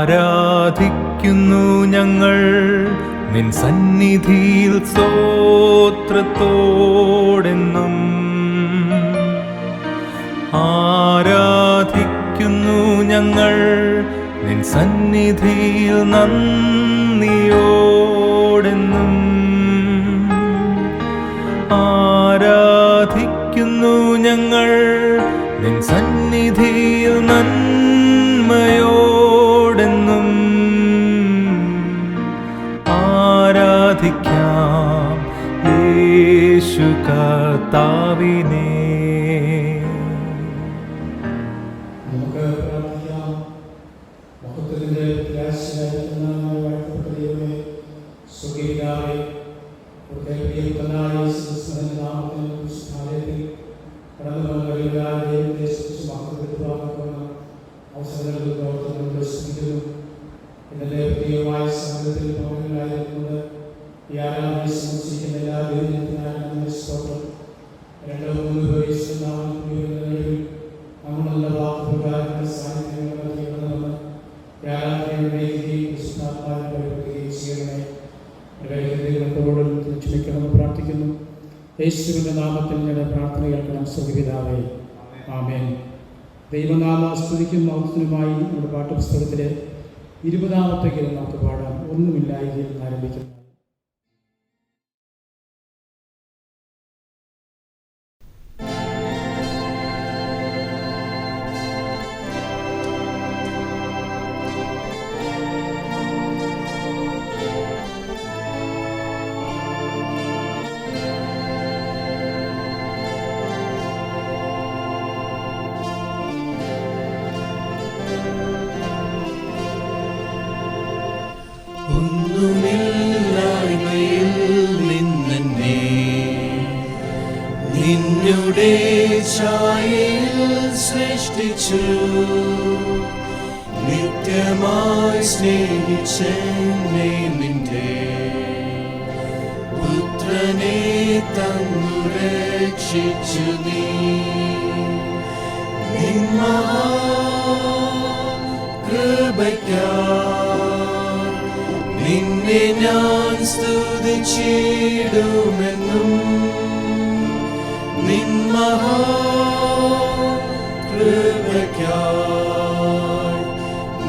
ആരാധിക്കുന്നു ഞങ്ങൾ നിൻ സന്നിധിയിൽ സ്തോത്രത്തോടെന്നും. ആരാധിക്കുന്നു ഞങ്ങൾ നിൻ സന്നിധിയിൽ നന്ദിയോടെന്നും. ആരാധിക്കുന്നു ഞങ്ങൾ നിൻ സന്നിധിയിൽ നന്മയോടെന്നും. ആരാധിക്കാം യേശു കർത്താവിനെ. നമുക്ക് പ്രാർത്ഥിക്കാം. മഹത്വത്തിന്റെ പ്രത്യാശയായിരിക്കുന്നവനായ ദൈവമേ, സ്വർഗ്ഗീയപിതാവേ, അവിടുത്തെ പ്രിയപുത്രനായ യേശുക്രിസ്തുവിന്റെ നാമത്തിൽ വിശുദ്ധാലയത്തിൽ കടന്നുവന്ന എല്ലാവരെയും ദൈവത്തെ സ്തുതിച്ച് മഹത്വപ്പെടുത്തുവാനുള്ള അവസരങ്ങളിൽ പ്രവർത്തനങ്ങൾ സ്തുതിക്കുന്നു. ഇന്നലെ പ്രിയമായ സമൂഹത്തിൽ പങ്കുകളായിരിക്കുന്നത് ഈ ആരാധനയെ സമർപ്പിക്കുന്ന എല്ലാ ദൈവത്തിനായ സ്തോത്രം. 2-3 പേർ യേശുനാമത്തിൽ നമ്മളുള്ള വാക്കുപ്രകാരങ്ങളുടെ സാന്നിധ്യങ്ങളെ തീർന്നതെന്ന് ആരാധനയുടെ രീതിയിൽ വിശുദ്ധാത്മാവിനെ പ്രവർത്തിക്കുകയും ചെയ്യണമേ. നമ്മളോട് ക്ഷമിക്കണമെന്ന് പ്രാർത്ഥിക്കുന്നു. യേശുവിൻ്റെ നാമത്തിൽ ഞങ്ങളുടെ പ്രാർത്ഥന കേൾക്കണം സ്വർഗ്ഗപിതാവേ, ആമേൻ. ദൈവനാമ സ്തുതിക്കും മഹത്വത്തിനുമായി നമ്മുടെ പാഠപുസ്തകത്തിലെ 20-ാമത്തെ ഗീതം നമുക്ക് പാടാം. ഒന്നുമില്ലായ്കയിൽ നിന്ന് ആരംഭിക്കുന്നു. ഒന്നുമില്ലായ്മയിൽ നിന്നെ നിന്നുടെ ഛായയിൽ സൃഷ്ടിച്ചു, നിത്യമായി സ്നേഹിച്ചെന്നെ നിന്റെ പുത്രനെ തന്നു രക്ഷിച്ചു. നീ കൃപയ്ക്കായി നിന്നെ ഞാൻ സ്തുതിച്ചിടുമെന്നും. നിൻ മഹാകൃപയ്ക്കായി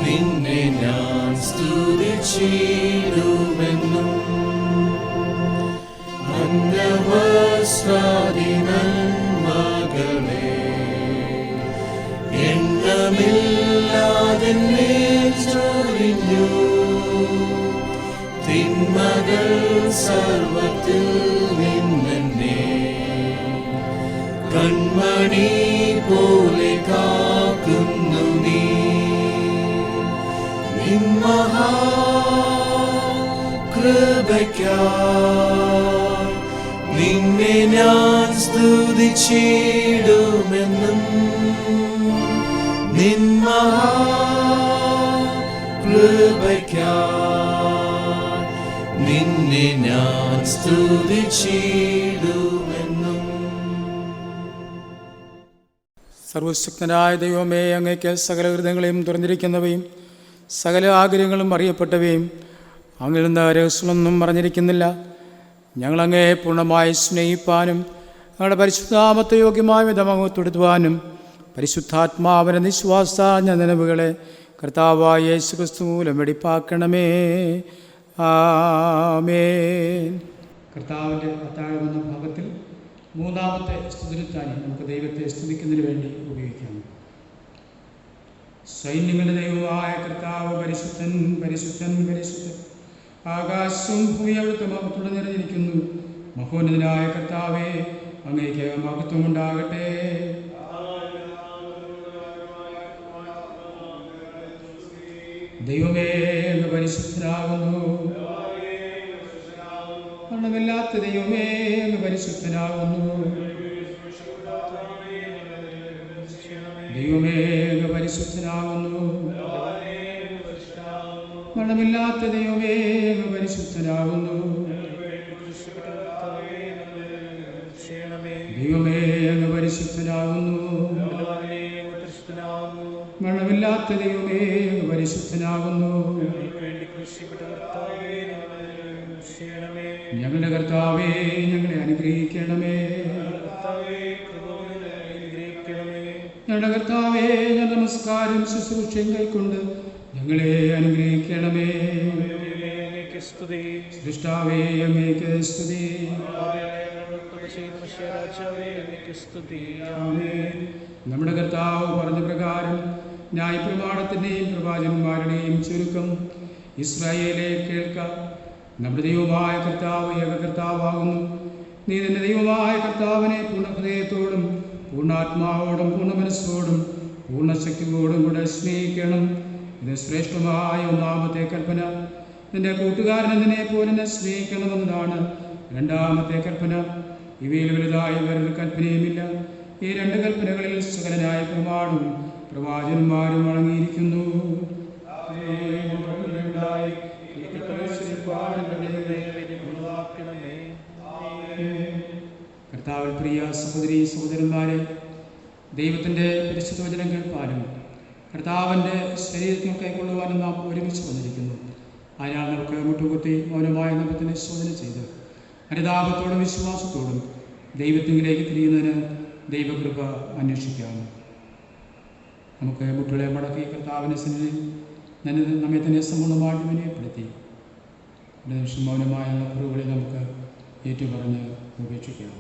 നിന്നെ ഞാൻ സ്തുതിച്ചിടുമെന്നും. അന്നവസ്ത്രാദി നന്മകളെ എണ്ണമില്ലാതെന്നെ ചൊരിഞ്ഞു. തിന്മകൾ സർവത്തിൽ നിന്നെ കൺമണി പോലെ കാക്കുന്നു. നീ നിൻ മഹാകൃപയ്ക്കായി നിന്നെ ഞാൻ സ്തുതിച്ചിടുമെന്നും. നിൻ മഹാകൃപയ്ക്കായി നിന്നെ ഞാൻ സ്തുതിച്ചിടുമെന്നും. സർവശക്തനായ ദൈവമേ, അങ്ങയ്ക്ക് സകല ഹൃദയങ്ങളെയും തുറന്നിരിക്കുന്നവയും സകല ആഗ്രഹങ്ങളും അറിയപ്പെട്ടവയും അങ്ങിൽ നിന്ന് രഹസ്യമൊന്നും പറഞ്ഞിരിക്കുന്നില്ല. ഞങ്ങളങ്ങേ പൂർണ്ണമായി സ്നേഹിപ്പാനും ഞങ്ങളുടെ പരിശുദ്ധാമത്തെ യോഗ്യമായ വിധമഹത്വപ്പെടുത്തുവാനും പരിശുദ്ധാത്മാവിൻ്റെ നിശ്വാസാഞ്ഞ നിലവുകളെ കർത്താവായ യേശുക്രിസ്തു മൂലം വെടിപ്പാക്കണമേ. ആമേൻ. കർത്താവിൻ്റെ അത്താഴമെന്ന ഭാഗത്തിൽ 3-ാമത്തെ സ്തുതിത്താനി നമുക്ക് ദൈവത്തെ സ്തുതിക്കുന്നതിന് വേണ്ടി ഉപയോഗിക്കാം. സൈന്യങ്ങളുടെ ദൈവമായ കർത്താവ് പരിശുദ്ധൻ, പരിശുദ്ധൻ, പരിശുദ്ധൻ. ആകാശവും ഭൂമി അവിടുത്തെ മഹത്വത്തോടെ നിറഞ്ഞിരിക്കുന്നു. മഹോന്നതനായ കർത്താവേ, അങ്ങേക്ക് മഹത്വമുണ്ടാകട്ടെ. ദൈവമേ, അങ്ങ് പരിശുദ്ധനാകുന്നു. മരണമില്ലാത്ത ദൈവമേ, അങ്ങ് പരിശുദ്ധനാകുന്നു. ദൈവമേ, അങ്ങ് പരിശുദ്ധനാകുന്നു. മരണമില്ലാത്ത ദൈവമേ, അങ്ങ് പരിശുദ്ധനാകുന്നു. ദൈവമേ, അങ്ങ് പരിശുദ്ധനാകുന്നു. മരണമില്ലാത്ത ദൈവമേ, അങ്ങ് പരിശുദ്ധനാകുന്നു. ഞങ്ങളുടെ കർത്താവേ, ഞങ്ങളെ അനുഗ്രഹിക്കണമേ. ഞങ്ങളുടെ കർത്താവേ, ഞങ്ങളുടെ നമസ്കാരം ശുശ്രൂഷയും കൈക്കൊണ്ട് ഞങ്ങളെ അനുഗ്രഹിക്കണമേ. സൃഷ്ടാവേ, അങ്ങേക്ക് സ്തുതി. നമ്മുടെ കർത്താവ് പറഞ്ഞ പ്രകാരം ന്യായപ്രമാണത്തിൻ്റെയും പ്രവാചകന്മാരുടെയും ചുരുക്കം ഇസ്രായേലെ കേൾക്ക. നമ്മുടെ ദൈവമായ കർത്താവ് ഏകകർത്താവാകുന്നു. നീ നിന്റെ ദൈവമായ കർത്താവിനെ പൂർണ്ണഹൃദയത്തോടും പൂർണ്ണാത്മാവോടും പൂർണ്ണ മനസ്സോടും പൂർണ്ണശക്തിയോടും കൂടെ സ്നേഹിക്കണം. ഇത് ശ്രേഷ്ഠമായ ഒന്നാമത്തെ കൽപ്പന. നിന്റെ കൂട്ടുകാരൻ നിന്നെ പോലെ സ്നേഹിക്കണമെന്നതാണ് രണ്ടാമത്തെ കൽപ്പന. ഇവയിൽ വലുതായ വേറൊരു കൽപ്പനയുമില്ല. ഈ രണ്ട് കൽപ്പനകളിൽ സകലനായ പ്രമാണവും പ്രവാചകന്മാരും അടങ്ങിയിരിക്കുന്നു. കർത്താവിൽ പ്രിയ സഹോദരി സഹോദരന്മാരെ, ദൈവത്തിൻ്റെ പരിശുദ്ധ വചനം കേൾപ്പാനും കർത്താവിൻ്റെ ശരീരത്തിൽ കൈക്കൊള്ളുവാനും നാം ഒരുമിച്ച് വന്നിരിക്കുന്നു. അതിനാൽ നമുക്ക് മുട്ടുകുത്തി മൗനമായ നമ്മത്തിനെ ശോധന ചെയ്ത് അനുതാപത്തോടും വിശ്വാസത്തോടും ദൈവത്തിലേക്ക് തിരിയുന്നതിന് ദൈവകൃപ അന്വേഷിക്കാം. നമുക്ക് മുട്ടുകളെ മടക്കി കർത്താവിൻ്റെ സന്നിധിയിൽ നമ്മെ തന്നെ സമ്പൂർണ്ണമായിട്ട് വിനയപ്പെടുത്തി ഒരു നിമിഷം മൗനമായ കുറവുകളെ നമുക്ക് ഏറ്റുപറഞ്ഞ് ഉപേക്ഷിക്കാം.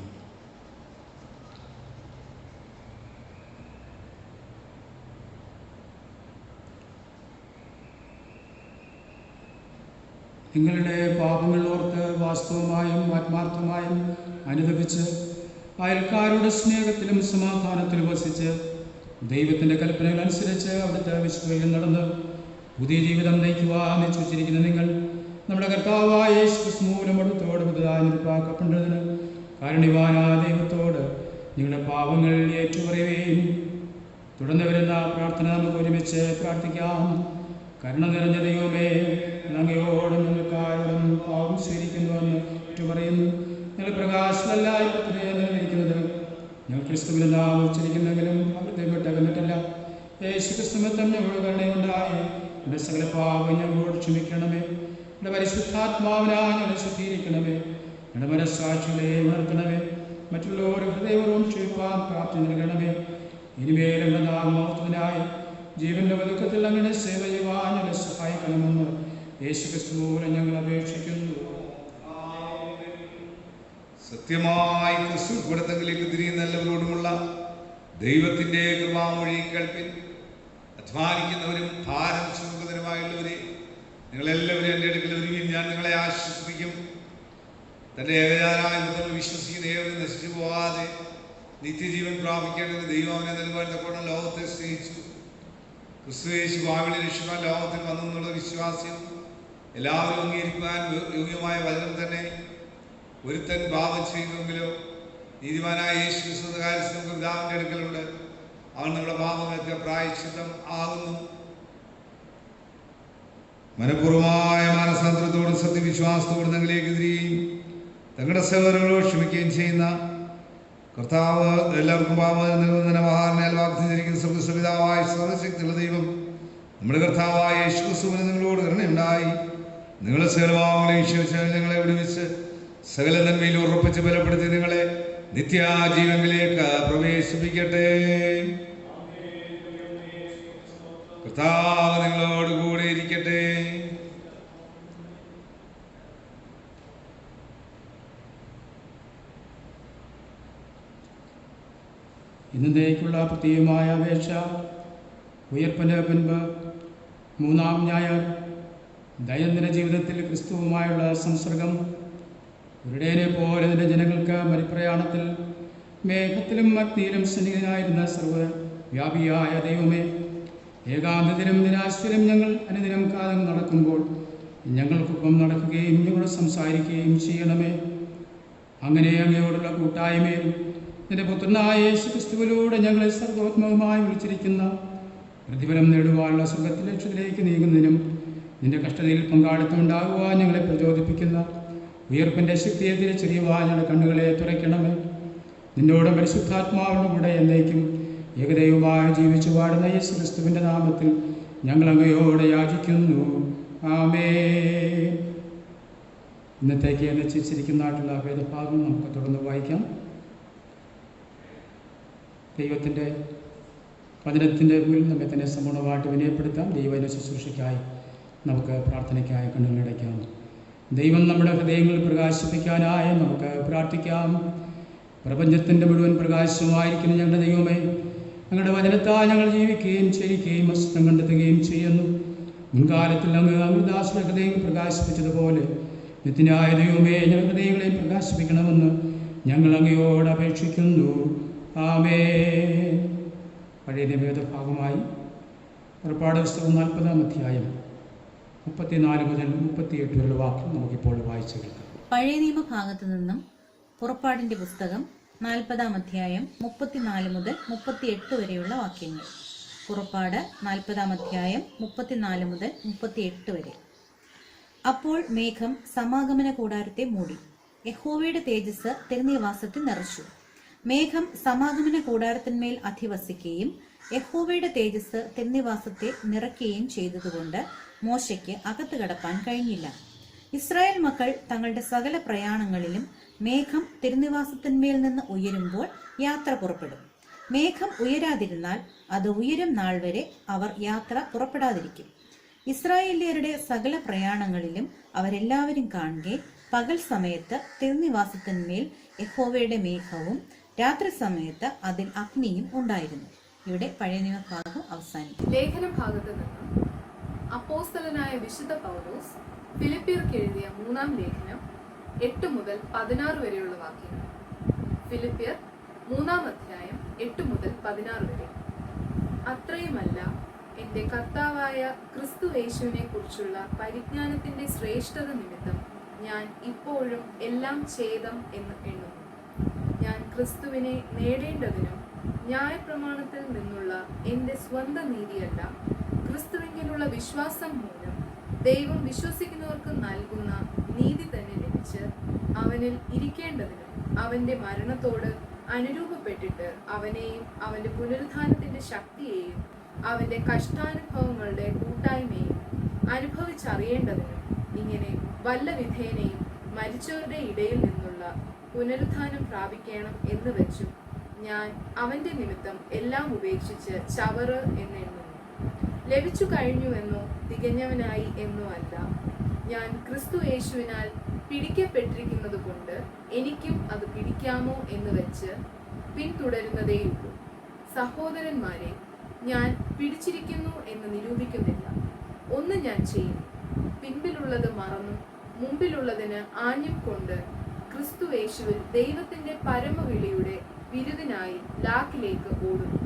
നിങ്ങളുടെ പാപങ്ങൾ ഓർത്ത് വാസ്തവമായും ആത്മാർത്ഥമായും അനുദപിച്ച് അയൽക്കാരുടെ സ്നേഹത്തിലും സമാധാനത്തിലും വസിച്ച് ദൈവത്തിൻ്റെ കൽപ്പനകൾ അനുസരിച്ച് അവിടുത്തെ വിശ്വയിൽ നടന്ന് പുതിയ ജീവിതം നയിക്കുവാൻ നിശ്ചയിച്ചിരിക്കുന്ന നിങ്ങൾ നമ്മുടെ കർത്താവായ യേശുക്രിസ്തു മൂലം അവിടുത്തോട് പുതുതായി നിർപ്പാക്കപ്പെട്ടതിന് കാരുണ്യവാനായ ദൈവത്തോട് നിങ്ങളുടെ പാപങ്ങൾ ഏറ്റുപറയുകയും തുടർന്ന് വരുന്ന പ്രാർത്ഥന നമുക്ക് ഒരുമിച്ച് പ്രാർത്ഥിക്കാം. കരുണ നിറഞ്ഞ ദൈവമേ, അങ്ങയോടും ഞങ്ങൾക്കാരോടും പാപം സ്വീകരിക്കുന്നുവെന്ന് ഏറ്റുപറയുന്നു. ഞങ്ങൾ പ്രകാശമല്ലായ്മത്തിനെ നിലനിൽക്കുന്നത് ഞങ്ങൾ ക്രിസ്തുവിനെ നാം ഉച്ചരിക്കുന്നെങ്കിലും അവിടുത്തെ വിട്ടകന്നിട്ടില്ല. യേശു ക്രിസ്തുമത്തം ഞങ്ങളോട് കരുണയുണ്ടായി എൻ്റെ സകല പാപം ഞങ്ങളോട് ക്ഷമിക്കണമേ. എൻ്റെ പരിശുദ്ധാത്മാവിനായി ഞങ്ങളെ ശുദ്ധീകരിക്കണമേ. എൻ്റെ മനസ്സാക്ഷികളെ ഉണർത്തണമേ. മറ്റുള്ളവർ ഹൃദയപൂർവ്വം ക്ഷമിപ്പാൻ പ്രാപ്തി നൽകണമേ. ഇനിമേലും നാമത്തിനായി ജീവന്റെ ഒതുക്കത്തിൽ അങ്ങനെ സേവ ചെയ്യുവാൻ ഞങ്ങളെ സഹായിക്കണമെന്ന് യേശു ക്രിസ്തു മൂലം ഞങ്ങൾ അപേക്ഷിക്കുന്നു. സത്യമായി ക്രിസ്തു കൂടത്തങ്ങളിലേക്ക് തിരിയുന്ന എല്ലാവരോടുമുള്ള ദൈവത്തിൻ്റെ കൃപാമൊഴി കേൾപ്പിൻ. അധ്വാനിക്കുന്നവരും ഭാരം ചുമക്കുന്നവരുമായുള്ളവരെ, നിങ്ങളെല്ലാവരും എൻ്റെ അടുക്കൽ ഒരുങ്ങി, ഞാൻ നിങ്ങളെ ആശ്വസിപ്പിക്കും. തൻ്റെ ഏകജാനായ പുത്രനിൽ വിശ്വസിക്കുന്ന ഏവരും നശിച്ചു പോകാതെ നിത്യജീവൻ പ്രാപിക്കേണ്ടത് ദൈവം അവനെ നൽകുവാൻ തക്കവണ്ണം ലോകത്തെ സ്നേഹിച്ചു. ക്രിസ്തു യേശു ഭാവിയുടെ രക്ഷിക്കാൻ ലോകത്തിൽ വന്നു എന്നുള്ള വിശ്വാസം എല്ലാവരും അംഗീകരിക്കുവാൻ യോഗ്യമായ വചനം തന്നെ. ഒരുത്തൻ പാപം ചെയ്യുമെങ്കിലോ നീതിമാനായ യേശു ക്രിസ്തു കാര്യത്തിൽ നമുക്ക് പിതാവിൻ്റെ അടുക്കലുണ്ട്. അവൻ നമ്മുടെ പാപങ്ങൾക്ക് പ്രായശ്ചിത്തം ആകുന്നു. മനഃപൂർവമായ മാനസാന്തരത്തോടും സത്യവിശ്വാസത്തോടും തങ്ങളിലേക്ക് തിരികെയും തങ്ങളുടെ സഹോദരങ്ങളോട് ക്ഷമിക്കുകയും ചെയ്യുന്ന കർത്താവ് എല്ലാവർക്കും പാപം നൽകുന്നതിന് മഹാന്യാൽ വാഗ്ദാനം സർവ്വപിതാവായ സർവശക്തിയുള്ള ദൈവം നമ്മുടെ കർത്താവായ യേശു ക്രിസ്തുവിന് നിങ്ങളോട് കരുണയുണ്ടായി നിങ്ങളെ സകലപാപങ്ങളെയും ക്ഷമിച്ച് ഞങ്ങളെ വിടുവിച്ച് സകല നന്മയിൽ ഉറപ്പിച്ച് ബലപ്പെടുത്തി നിങ്ങളെ നിത്യാജീവനിലേക്ക് പ്രവേശിപ്പിക്കട്ടെ. കർത്താവ് നിങ്ങളോട് കൂടെ ഇരിക്കട്ടെ. ഇന്നത്തേക്കുള്ള പ്രത്യേകമായ അപേക്ഷ. ഉയർപ്പിന് പിൻപ് മൂന്നാം ഞായർ ദൈനംദിന ജീവിതത്തിൽ ക്രിസ്തുവുമായുള്ള സംസർഗം. ഒരിടേനെ പോലെ നിന്റെ ജനങ്ങൾക്ക് മരിപ്രയാണത്തിൽ മേഘത്തിലും അഗ്നിയിലും സന്നിഹിതനായിരുന്ന സർവ്വവ്യാപിയായ ദൈവമേ, ഏകാന്തത്തിലും നിരാശ്വരം ഞങ്ങൾ അനുദിനം കാലം നടക്കുമ്പോൾ ഞങ്ങൾക്കൊപ്പം നടക്കുകയും ഞങ്ങളോട് സംസാരിക്കുകയും ചെയ്യണമേ. അങ്ങനെ അങ്ങയോടുള്ള കൂട്ടായ്മയിൽ നിന്റെ പുത്രനായ യേശു ക്രിസ്തുവിലൂടെ ഞങ്ങളെ സർവോത്മകമായി വിളിച്ചിരിക്കുന്ന പ്രതിഫലം നേടുവാനുള്ള സ്വർഗ്ഗത്തിലെ ലക്ഷ്യത്തിലേക്ക് നീങ്ങുന്നതിനും നിന്റെ കഷ്ടതയിൽ പങ്കാളിത്തം ഉണ്ടാകുവാൻ ഞങ്ങളെ പ്രചോദിപ്പിക്കുന്ന ഉയർപ്പിൻ്റെ ശക്തിയെ തിരിച്ചറിയുവാൻ ഞങ്ങളുടെ കണ്ണുകളെ തുറയ്ക്കണമേ. നിന്നോടും പരിശുദ്ധാത്മാവിനും കൂടെ എന്നേക്കും ഏകദൈവമായി ജീവിച്ചു പാടുന്ന യേശു ക്രിസ്തുവിൻ്റെ നാമത്തിൽ ഞങ്ങൾ അങ്ങയോട് യാചിക്കുന്നു. ആമേൻ. ഇന്നത്തേക്ക് നിശ്ചയിച്ചിരിക്കുന്നതായിട്ടുള്ള വേദഭാഗം നമുക്ക് തുടർന്ന് വായിക്കാം. ദൈവത്തിൻ്റെ വചനത്തിൻ്റെ മുന്നിൽ നമ്മെ തന്നെ സമ്പൂർണ്ണമായിട്ട് വിനയപ്പെടുത്താം. ദൈവത്തിൻ്റെ ശുശ്രൂഷയ്ക്കായി നമുക്ക് പ്രാർത്ഥനയ്ക്കായി കണ്ണുകളടയ്ക്കാം. ദൈവം നമ്മുടെ ഹൃദയങ്ങൾ പ്രകാശിപ്പിക്കാനായി നമുക്ക് പ്രാർത്ഥിക്കാം. പ്രപഞ്ചത്തിൻ്റെ മുഴുവൻ പ്രകാശമായിരിക്കുന്ന ഞങ്ങളുടെ ദൈവമേ, ഞങ്ങളുടെ വചനത്താൽ ഞങ്ങൾ ജീവിക്കുകയും ചരിക്കുകയും വസ്ത്രം കണ്ടെത്തുകയും ചെയ്യുന്നു. മുൻകാലത്തിൽ അങ്ങ് അമൃതാസുര ഹൃദയം പ്രകാശിപ്പിച്ചതുപോലെ നിത്യനായ ദൈവമേ, ഞങ്ങളുടെ ഹൃദയങ്ങളെ പ്രകാശിപ്പിക്കണമെന്ന് ഞങ്ങൾ അങ്ങയോട് അപേക്ഷിക്കുന്നു. ആമേൻ. പഴയ നിവേദഭാഗമായി പുറപ്പാട് പുസ്തകം 40-ാം അധ്യായം 34 മുതൽ 38 വരെയുള്ള വാക്യം നമുക്കിപ്പോൾ വായിച്ചു കേൾക്കാം. പഴയ നിയമഭാഗത്തു നിന്നും പുറപ്പാടിന്റെ പുസ്തകം 40-ാം അധ്യായം 34 മുതൽ 38 വരെയുള്ള വാക്യങ്ങൾ. പുറപ്പാട് 40-ാം അധ്യായം 34 മുതൽ 38 വരെ. അപ്പോൾ മേഘം സമാഗമന കൂടാരത്തെ മൂടി, യഹോവയുടെ തേജസ് തിരുനിവാസത്തിൽ നിറച്ചു. മേഘം സമാഗമന കൂടാരത്തിന്മേൽ അധിവസിക്കുകയും യഹോവയുടെ തേജസ് തിരുനിവാസത്തെ നിറയ്ക്കുകയും ചെയ്തതുകൊണ്ട് മോശയ്ക്ക് അകത്ത് കടപ്പാൻ കഴിഞ്ഞില്ല. ഇസ്രായേൽ മക്കൾ തങ്ങളുടെ സകല പ്രയാണങ്ങളിലും മേഘം തിരുനിവാസത്തിന്മേൽ നിന്ന് ഉയരുമ്പോൾ യാത്ര പുറപ്പെടും. മേഘം ഉയരാതിരുന്നാൽ അത് ഉയരും നാൾ വരെ അവർ യാത്ര പുറപ്പെടാതിരിക്കും. ഇസ്രായേല്യരുടെ സകല പ്രയാണങ്ങളിലും അവരെല്ലാവരും കാണുകെ പകൽ സമയത്ത് തിരുനിവാസത്തിന്മേൽ യഹോവയുടെ മേഘവും രാത്രി സമയത്ത് അതിൽ അഗ്നിയും ഉണ്ടായിരുന്നു. ഇവിടെ പഴയ നിയമഭാഗം അവസാനിക്കും. ലേഖന ഭാഗത്ത് നിന്നും അപ്പോസ്തലനായ വിശുദ്ധ പൗലോസ് ഫിലിപ്പിയർക്ക് എഴുതിയ 3-ാം ലേഖനം 8 മുതൽ 16 വരെയുള്ള വാക്യങ്ങൾ. ഫിലിപ്പിയർ 3-ാം അധ്യായം 8 മുതൽ 16 വരെ. അത്രയുമല്ല, എൻ്റെ കർത്താവായ ക്രിസ്തു യേശുവിനെ കുറിച്ചുള്ള പരിജ്ഞാനത്തിന്റെ ശ്രേഷ്ഠത നിമിത്തം ഞാൻ ഇപ്പോഴും എല്ലാം ഛേദം എന്ന് എണ്ണുന്നു. ഞാൻ ക്രിസ്തുവിനെ നേടേണ്ടതിനും ന്യായപ്രമാണത്തിൽ നിന്നുള്ള എൻ്റെ സ്വന്തം നീതിയല്ല, ക്രിസ്തുവിലുള്ള വിശ്വാസം മൂലം ദൈവം വിശ്വസിക്കുന്നവർക്ക് നൽകുന്ന നീതി തന്നെ ലഭിച്ച് അവനിൽ ഇരിക്കേണ്ടതിനും അവൻ്റെ മരണത്തോട് അനുരൂപപ്പെട്ടിട്ട് അവനെയും അവൻ്റെ പുനരുത്ഥാനത്തിന്റെ ശക്തിയെയും അവൻ്റെ കഷ്ടാനുഭവങ്ങളുടെ കൂട്ടായ്മയും അനുഭവിച്ചറിയേണ്ടതിനും ഇങ്ങനെ വല്ല വിധേനയും മരിച്ചവരുടെ ഇടയിൽ നിന്നുള്ള പുനരുത്ഥാനം പ്രാപിക്കണം എന്ന് വെച്ചു ഞാൻ അവന്റെ നിമിത്തം എല്ലാം ഉപേക്ഷിച്ച് ചവറ് എന്നെണ്ണുന്നു. ലഭിച്ചു കഴിഞ്ഞുവെന്നോ തികഞ്ഞവനായി എന്നോ അല്ല, ഞാൻ ക്രിസ്തു യേശുവിനാൽ പിടിക്കപ്പെട്ടിരിക്കുന്നത് കൊണ്ട് എനിക്കും അത് പിടിക്കാമോ എന്ന് വെച്ച് പിന്തുടരുന്നതേയുള്ളൂ. സഹോദരന്മാരെ, ഞാൻ പിടിച്ചിരിക്കുന്നു എന്ന് നിരൂപിക്കുന്നില്ല. ഒന്ന് ഞാൻ ചെയ്യുന്നു, പിൻപിലുള്ളത് മറന്നും മുമ്പിലുള്ളതിന് ആഞ്ഞും കൊണ്ട് ക്രിസ്തു യേശുവിൽ ദൈവത്തിന്റെ പരമവിളിയുടെ വിരുദിനായി ലാക്കിലേക്ക് ഓടുന്നു.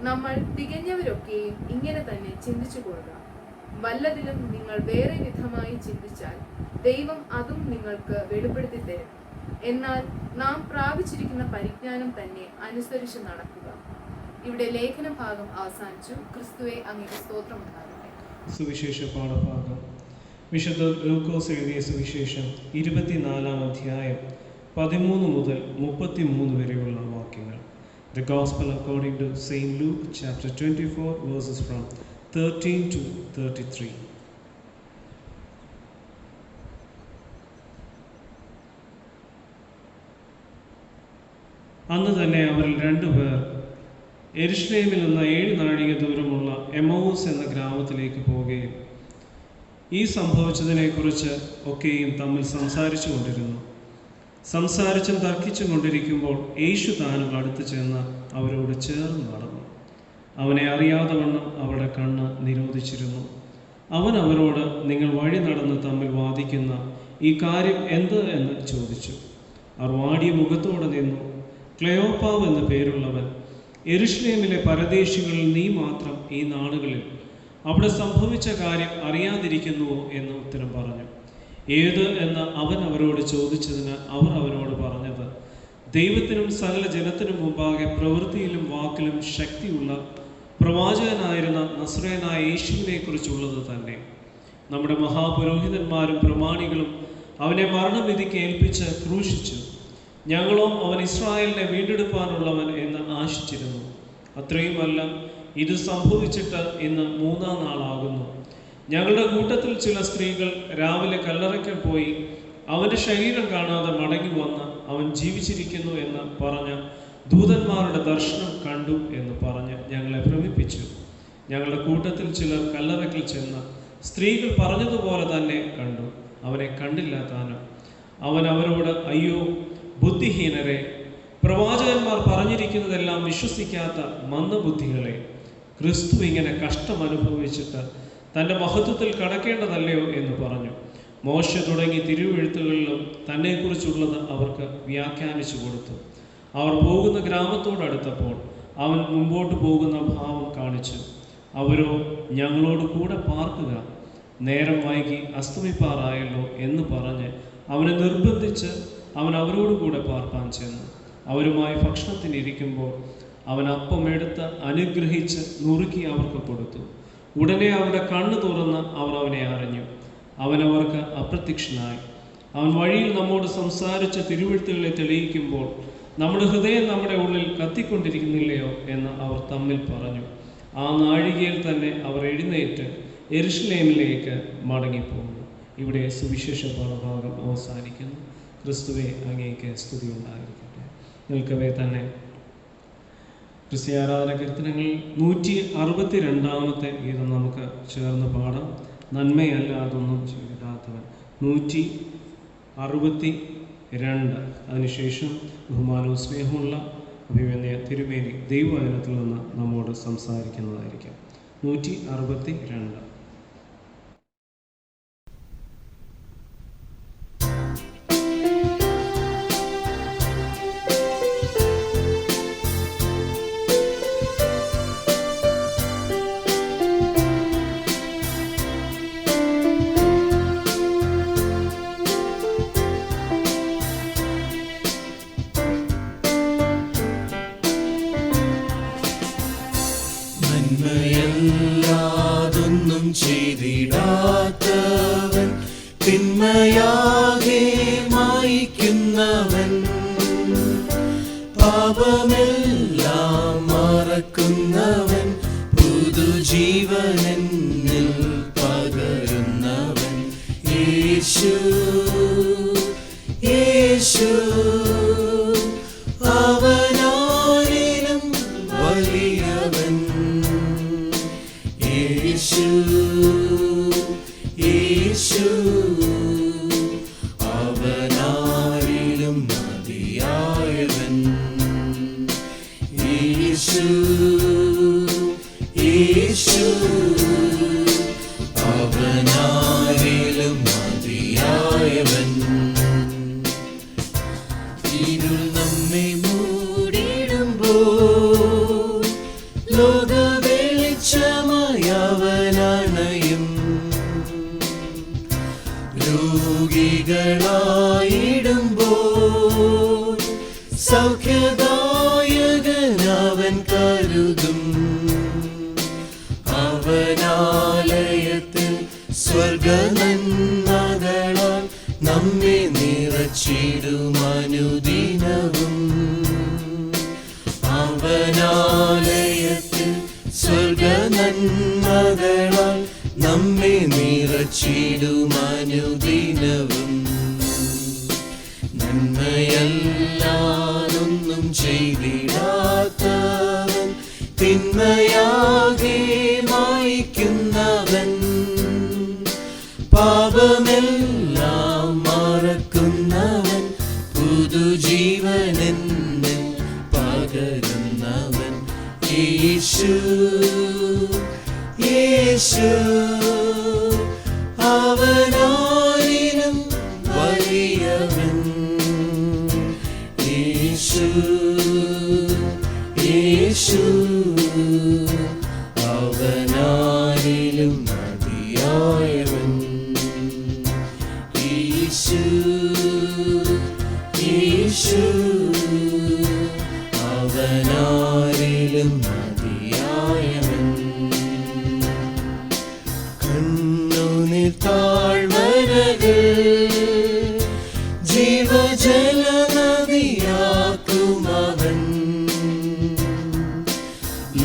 നമ്മൾ തികഞ്ഞവരൊക്കെയും ഇങ്ങനെ തന്നെ ചിന്തിച്ചു കൊള്ളുക. വല്ലതിലും നിങ്ങൾ വേറെ വിധമായി ചിന്തിച്ചാൽ ദൈവം അതും നിങ്ങൾക്ക് വെളിപ്പെടുത്തി തരും. എന്നാൽ നാം പ്രാപിച്ചിരിക്കുന്ന പരിജ്ഞാനം തന്നെ അനുസരിച്ച് നടക്കുക. ഇവിടെ ലേഖന ഭാഗം അവസാനിച്ചു. ക്രിസ്തുവെ അങ്ങയുടെ സ്തോത്രം ഉണ്ടാകട്ടെ. സുവിശേഷ പാഠഭാഗം. വിശുദ്ധ ലൂക്കോസ് എഴുതിയ സുവിശേഷം 24-ാം അധ്യായം 13 മുതൽ 33 വരെയുള്ള വാക്യങ്ങൾ. The Gospel according to St. Luke chapter 24 verses from 13 to 33. അന്ന് തന്നെ അവരിൽ 2 പേർ യെരുശലേമിൽ നിന്ന് 7 നാഴിക ദൂരമുള്ള എമൗസ് എന്ന ഗ്രാമത്തിലേക്ക് പോവുകയും ഈ സംഭവിച്ചതിനെക്കുറിച്ച് ഒക്കെയും തമ്മിൽ സംസാരിച്ചു കൊണ്ടിരുന്നു. സംസാരിച്ചും തർക്കിച്ചും കൊണ്ടിരിക്കുമ്പോൾ യേശു താനും അടുത്ത് ചെന്ന് അവരോട് ചേർന്ന് നടന്നു. അവനെ അറിയാതെ വണ്ണം അവരുടെ കണ്ണ് നിരോധിച്ചിരുന്നു. അവൻ അവരോട്, നിങ്ങൾ വഴി നടന്ന് തമ്മിൽ വാദിക്കുന്ന ഈ കാര്യം എന്ത് എന്ന് ചോദിച്ചു. അവർ വാടിയ മുഖത്തോടെ നിന്നു. ക്ലെയോപ്പാവ് എന്ന പേരുള്ളവൻ, യെരുശലേമിലെ പരദേശികളിൽ നീ മാത്രം ഈ നാളുകളിൽ അവിടെ സംഭവിച്ച കാര്യം അറിയാതിരിക്കുന്നുവോ എന്ന് ഉത്തരം പറഞ്ഞു. ഏത് എന്ന് അവൻ അവരോട് ചോദിച്ചതിന് അവർ അവനോട് പറഞ്ഞത്, ദൈവത്തിനും സകല ജനത്തിനും മുമ്പാകെ പ്രവൃത്തിയിലും വാക്കിലും ശക്തിയുള്ള പ്രവാചകനായിരുന്ന നസ്രയനായ യേശുവിനെ കുറിച്ചുള്ളത് തന്നെ. നമ്മുടെ മഹാപുരോഹിതന്മാരും പ്രമാണികളും അവനെ മരണവിധിക്ക് ഏൽപ്പിച്ച് ക്രൂശിച്ചു. ഞങ്ങളോ അവൻ ഇസ്രായേലിനെ വീണ്ടെടുപ്പാനുള്ളവൻ എന്ന് ആശിച്ചിരുന്നു. അത്രയുമല്ല, ഇത് സംഭവിച്ചിട്ട് ഇന്ന് 3-ാം നാളാകുന്നു. ഞങ്ങളുടെ കൂട്ടത്തിൽ ചില സ്ത്രീകൾ രാവിലെ കല്ലറയ്ക്കൽ പോയി അവൻ്റെ ശരീരം കാണാതെ മടങ്ങി വന്ന് അവൻ ജീവിച്ചിരിക്കുന്നു എന്ന് പറഞ്ഞ് ദൂതന്മാരുടെ ദർശനം കണ്ടു എന്ന് പറഞ്ഞ് ഞങ്ങളെ ഭ്രമിപ്പിച്ചു. ഞങ്ങളുടെ കൂട്ടത്തിൽ ചിലർ കല്ലറയ്ക്കൽ ചെന്ന് സ്ത്രീകൾ പറഞ്ഞതുപോലെ തന്നെ കണ്ടു, അവനെ കണ്ടില്ല താനും. അവൻ അവരോട്, അയ്യോ ബുദ്ധിഹീനരെ, പ്രവാചകന്മാർ പറഞ്ഞിരിക്കുന്നതെല്ലാം വിശ്വസിക്കാത്ത മന്ദബുദ്ധികളെ, ക്രിസ്തു ഇങ്ങനെ കഷ്ടം അനുഭവിച്ചിട്ട് തൻ്റെ മഹത്വത്തിൽ കടക്കേണ്ടതല്ലയോ എന്ന് പറഞ്ഞു. മോശ തുടങ്ങി തിരുവെഴുത്തുകളിലും തന്നെക്കുറിച്ചുള്ളത് അവർക്ക് വ്യാഖ്യാനിച്ചു കൊടുത്തു. അവർ പോകുന്ന ഗ്രാമത്തോടടുത്തപ്പോൾ അവൻ മുമ്പോട്ട് പോകുന്ന ഭാവം കാണിച്ചു. അവരോ, ഞങ്ങളോട് കൂടെ പാർക്കുക, നേരം വൈകി അസ്തമിപ്പാറായല്ലോ എന്ന് പറഞ്ഞ് അവനെ നിർബന്ധിച്ച് അവൻ അവരോട് കൂടെ പാർപ്പാൻ ചെന്നു. അവരുമായി ഭക്ഷണത്തിനിരിക്കുമ്പോൾ അവൻ അപ്പമെടുത്ത് അനുഗ്രഹിച്ച് നുറുക്കി അവർക്ക് കൊടുത്തു. ഉടനെ അവരുടെ കണ്ണ് തുറന്ന് അവർ അവനെ അറിഞ്ഞു. അവൻ അവർക്ക് അപ്രത്യക്ഷനായി. അവൻ വഴിയിൽ നമ്മോട് സംസാരിച്ച തിരുവെഴുത്തുകളെ തെളിയിക്കുമ്പോൾ നമ്മുടെ ഹൃദയം നമ്മുടെ ഉള്ളിൽ കത്തിക്കൊണ്ടിരിക്കുന്നില്ലയോ എന്ന് അവർ തമ്മിൽ പറഞ്ഞു. ആ നാഴികയിൽ തന്നെ അവർ എഴുന്നേറ്റ് യെരുശലേമിലേക്ക് മടങ്ങിപ്പോകുന്നു. ഇവിടെ സുവിശേഷ ഭാഗം അവസാനിക്കുന്നു. ക്രിസ്തുവേ, അങ്ങേക്ക് സ്തുതി ഉണ്ടായിരിക്കട്ടെ. നിൽക്കവേ തന്നെ ക്രിസ്ത്യാരാധന കീർത്തനങ്ങൾ 162-ാമത്തെ ഗീതം നമുക്ക് ചേർന്ന് പാടാം. നന്മയല്ലാതൊന്നും ചെയ്തിടാത്തവൻ 162. അതിനുശേഷം ബഹുമാനവും സ്നേഹമുള്ള അഭിമന്യ തിരുമേനി ദൈവവചനത്തിൽ നിന്ന് നമ്മോട് സംസാരിക്കുന്നതായിരിക്കും. 162. നന്മയല്ലാതൊന്നും ചെയ്തിടാത്തവൻ, തിന്മയാകെ മായിക്കുന്നവൻ, പാപമെല്ലാം മറക്കുന്നവൻ, പുതുജീവനെന്നിൽ പകരുന്നവൻ, യേശു യേശു അവനാരിലും വലിയവൻ, യേശു യേശു അവനാരിലും മതിയായവൻ, യേശു യേശു അവനാരിലും മതിയായവൻ. ഇരുൾ നമ്മെ മൂടിടുമ്പോൾ ലോകവെളിച്ചമായവനണയും, രോഗികളായിടുമ്പോൾ സൗഖ്യദായകനവൻ കരുതും, അവനാലയത്തിൽ സ്വർഗനന്മകളാൽ നമ്മെ നിറച്ചിടുമനുദിനവും, അവനാലയത്തിൽ സ്വർഗനന്മകളാൽ നമ്മെ നിറച്ചിടുമനുദിനവും. നന്മയല്ലാതൊന്നും ചെയ്തിടാത്തവൻ, തിന്മയാകെ മായിക്കുന്നവൻ, പാപമെല്ലാം മറക്കുന്നവൻ, പുതുജീവനെന്നിൽ പകരുന്നവൻ, യേശു യേശു അവനാരിലും വലിയവൻ, യേശു യേശു അവനാരിലും മതിയായവൻ, യേശു യേശു അവനാരിലും മതിയായവൻ. കണ്ണുനീർ താഴ്വരകൾ ജീവജലനദിയാക്കുമവൻ,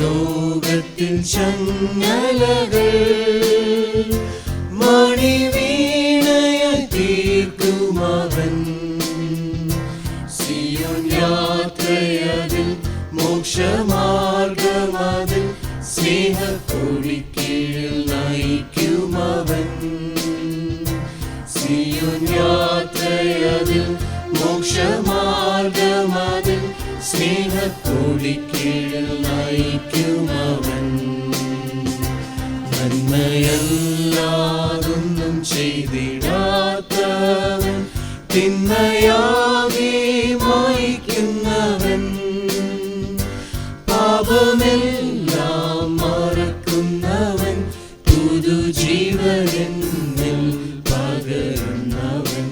ലോകത്തിൽ ചങ്ങലകൾ മണിവീണയായി തീർക്കുമവൻ. സിയോൻ യാത്രയതിൽ മോക്ഷമാർഗമതിൽ സ്നേഹക്കൊടിക്കീഴിൽ നയിക്കുമവൻ. സിയോൻ യാത്രയതിൽ മോക്ഷമാർഗമതിൽ സ്നേഹക്കൊടിക്കീഴിൽ നയിക്കുമവൻ. നന്മയല്ലാതൊന്നും ചെയ്തിടാത്തവൻ തിന്മയാകെ മായ്ക്കുന്നവൻ. പാപമെല്ലാം മറക്കുന്നവൻ പുതുജീവനെന്നിൽ പകരുന്നവൻ.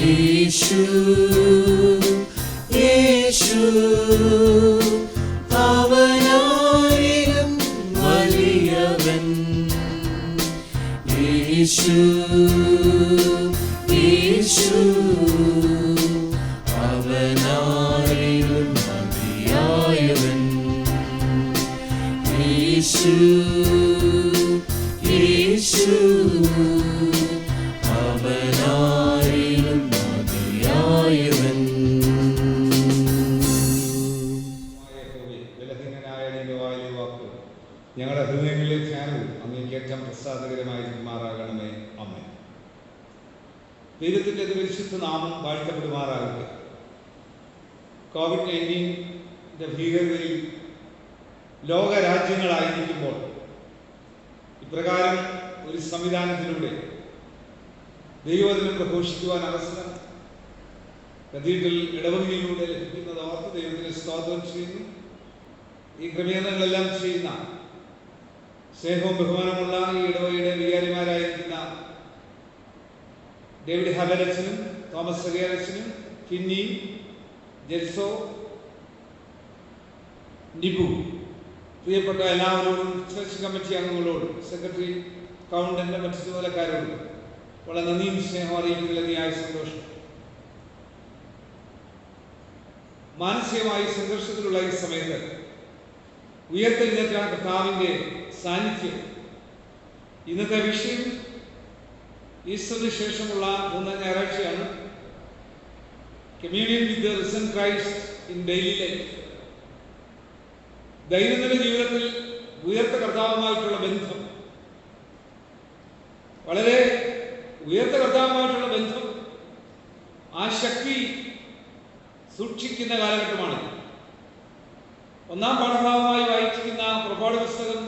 യേശു യേശു അവനായിരം വലിയവൻ. യേശു യേശു അവനായിരം മതിയായവൻ. യേശു യേശു അവനായിരം മതിയായവൻ. ബലഹീനനായ നിന്റെ വായിലെ വാക്ക് ഞങ്ങളുടെ ഹൃദയങ്ങളിലെ ധ്യാനവും അങ്ങേക്ക് ഏറ്റവും പ്രസാദകരമായി മാറാകണമേ. അമ്മേ. ദൈവത്തിൻ്റെ പരിശുദ്ധ നാമം വാഴ്ത്തപ്പെടുമാറാകട്ടെ. COVID-19 ഭീകരതയിൽ ലോകരാജ്യങ്ങളായിരിക്കുമ്പോൾ ഇപ്രകാരം ഒരു സംവിധാനത്തിലൂടെ ദൈവവചനം പ്രഘോഷിക്കുവാൻ അവസരം കത്തീഡ്രൽ ഇടവകയിലൂടെ ലഭിക്കുന്നത് ഓർത്ത് ദൈവത്തിന് സ്തോത്രം ചെയ്യുന്നു. ഈ ക്രമീകരണങ്ങളെല്ലാം ചെയ്യുന്ന സ്നേഹവും ബഹുമാനമുള്ള ഈ ഇടവകയുടെ വികാരിമാരായിരിക്കുന്ന ഡേവിഡ് ഹബലച്ചനും തോമസ് സഗേറച്ചനും ഫിന്നി, ജെൽസോ, നിബു, പ്രിയപ്പെട്ട എല്ലാവരോടും, ചർച്ച് കമ്മിറ്റി അംഗങ്ങളോടും, സെക്രട്ടറി, കൗണ്ടന്റ്, മറ്റു ചുമതലക്കാരോടും വളരെ നന്ദിയും സ്നേഹം അറിയിക്കുന്നതിൽ അതിയായ സന്തോഷം. മാനസികമായി സംഘർഷത്തിലുള്ള ഈ സമയത്ത് ഉയർത്തെഴുന്നേറ്റ കർത്താവിൻ്റെ സാന്നിധ്യം, ഇന്നത്തെ വിഷയം ഈസ്റ്ററിന് ശേഷമുള്ള 3ാം ഞായറാഴ്ചയാണ്. Communion with the risen Christ in daily life. ദൈനംദിന ജീവിതത്തിൽ ഉയർത്ത കർത്താവുമായിട്ടുള്ള ബന്ധം, വളരെ ഉയർത്ത കർത്താവുമായിട്ടുള്ള ബന്ധം, ആ ശക്തി സൂക്ഷിക്കുന്ന കാലഘട്ടമാണ്. 1ാം പാഠഭാഗമായി വായിച്ചിരിക്കുന്ന പുറപ്പാട് പുസ്തകം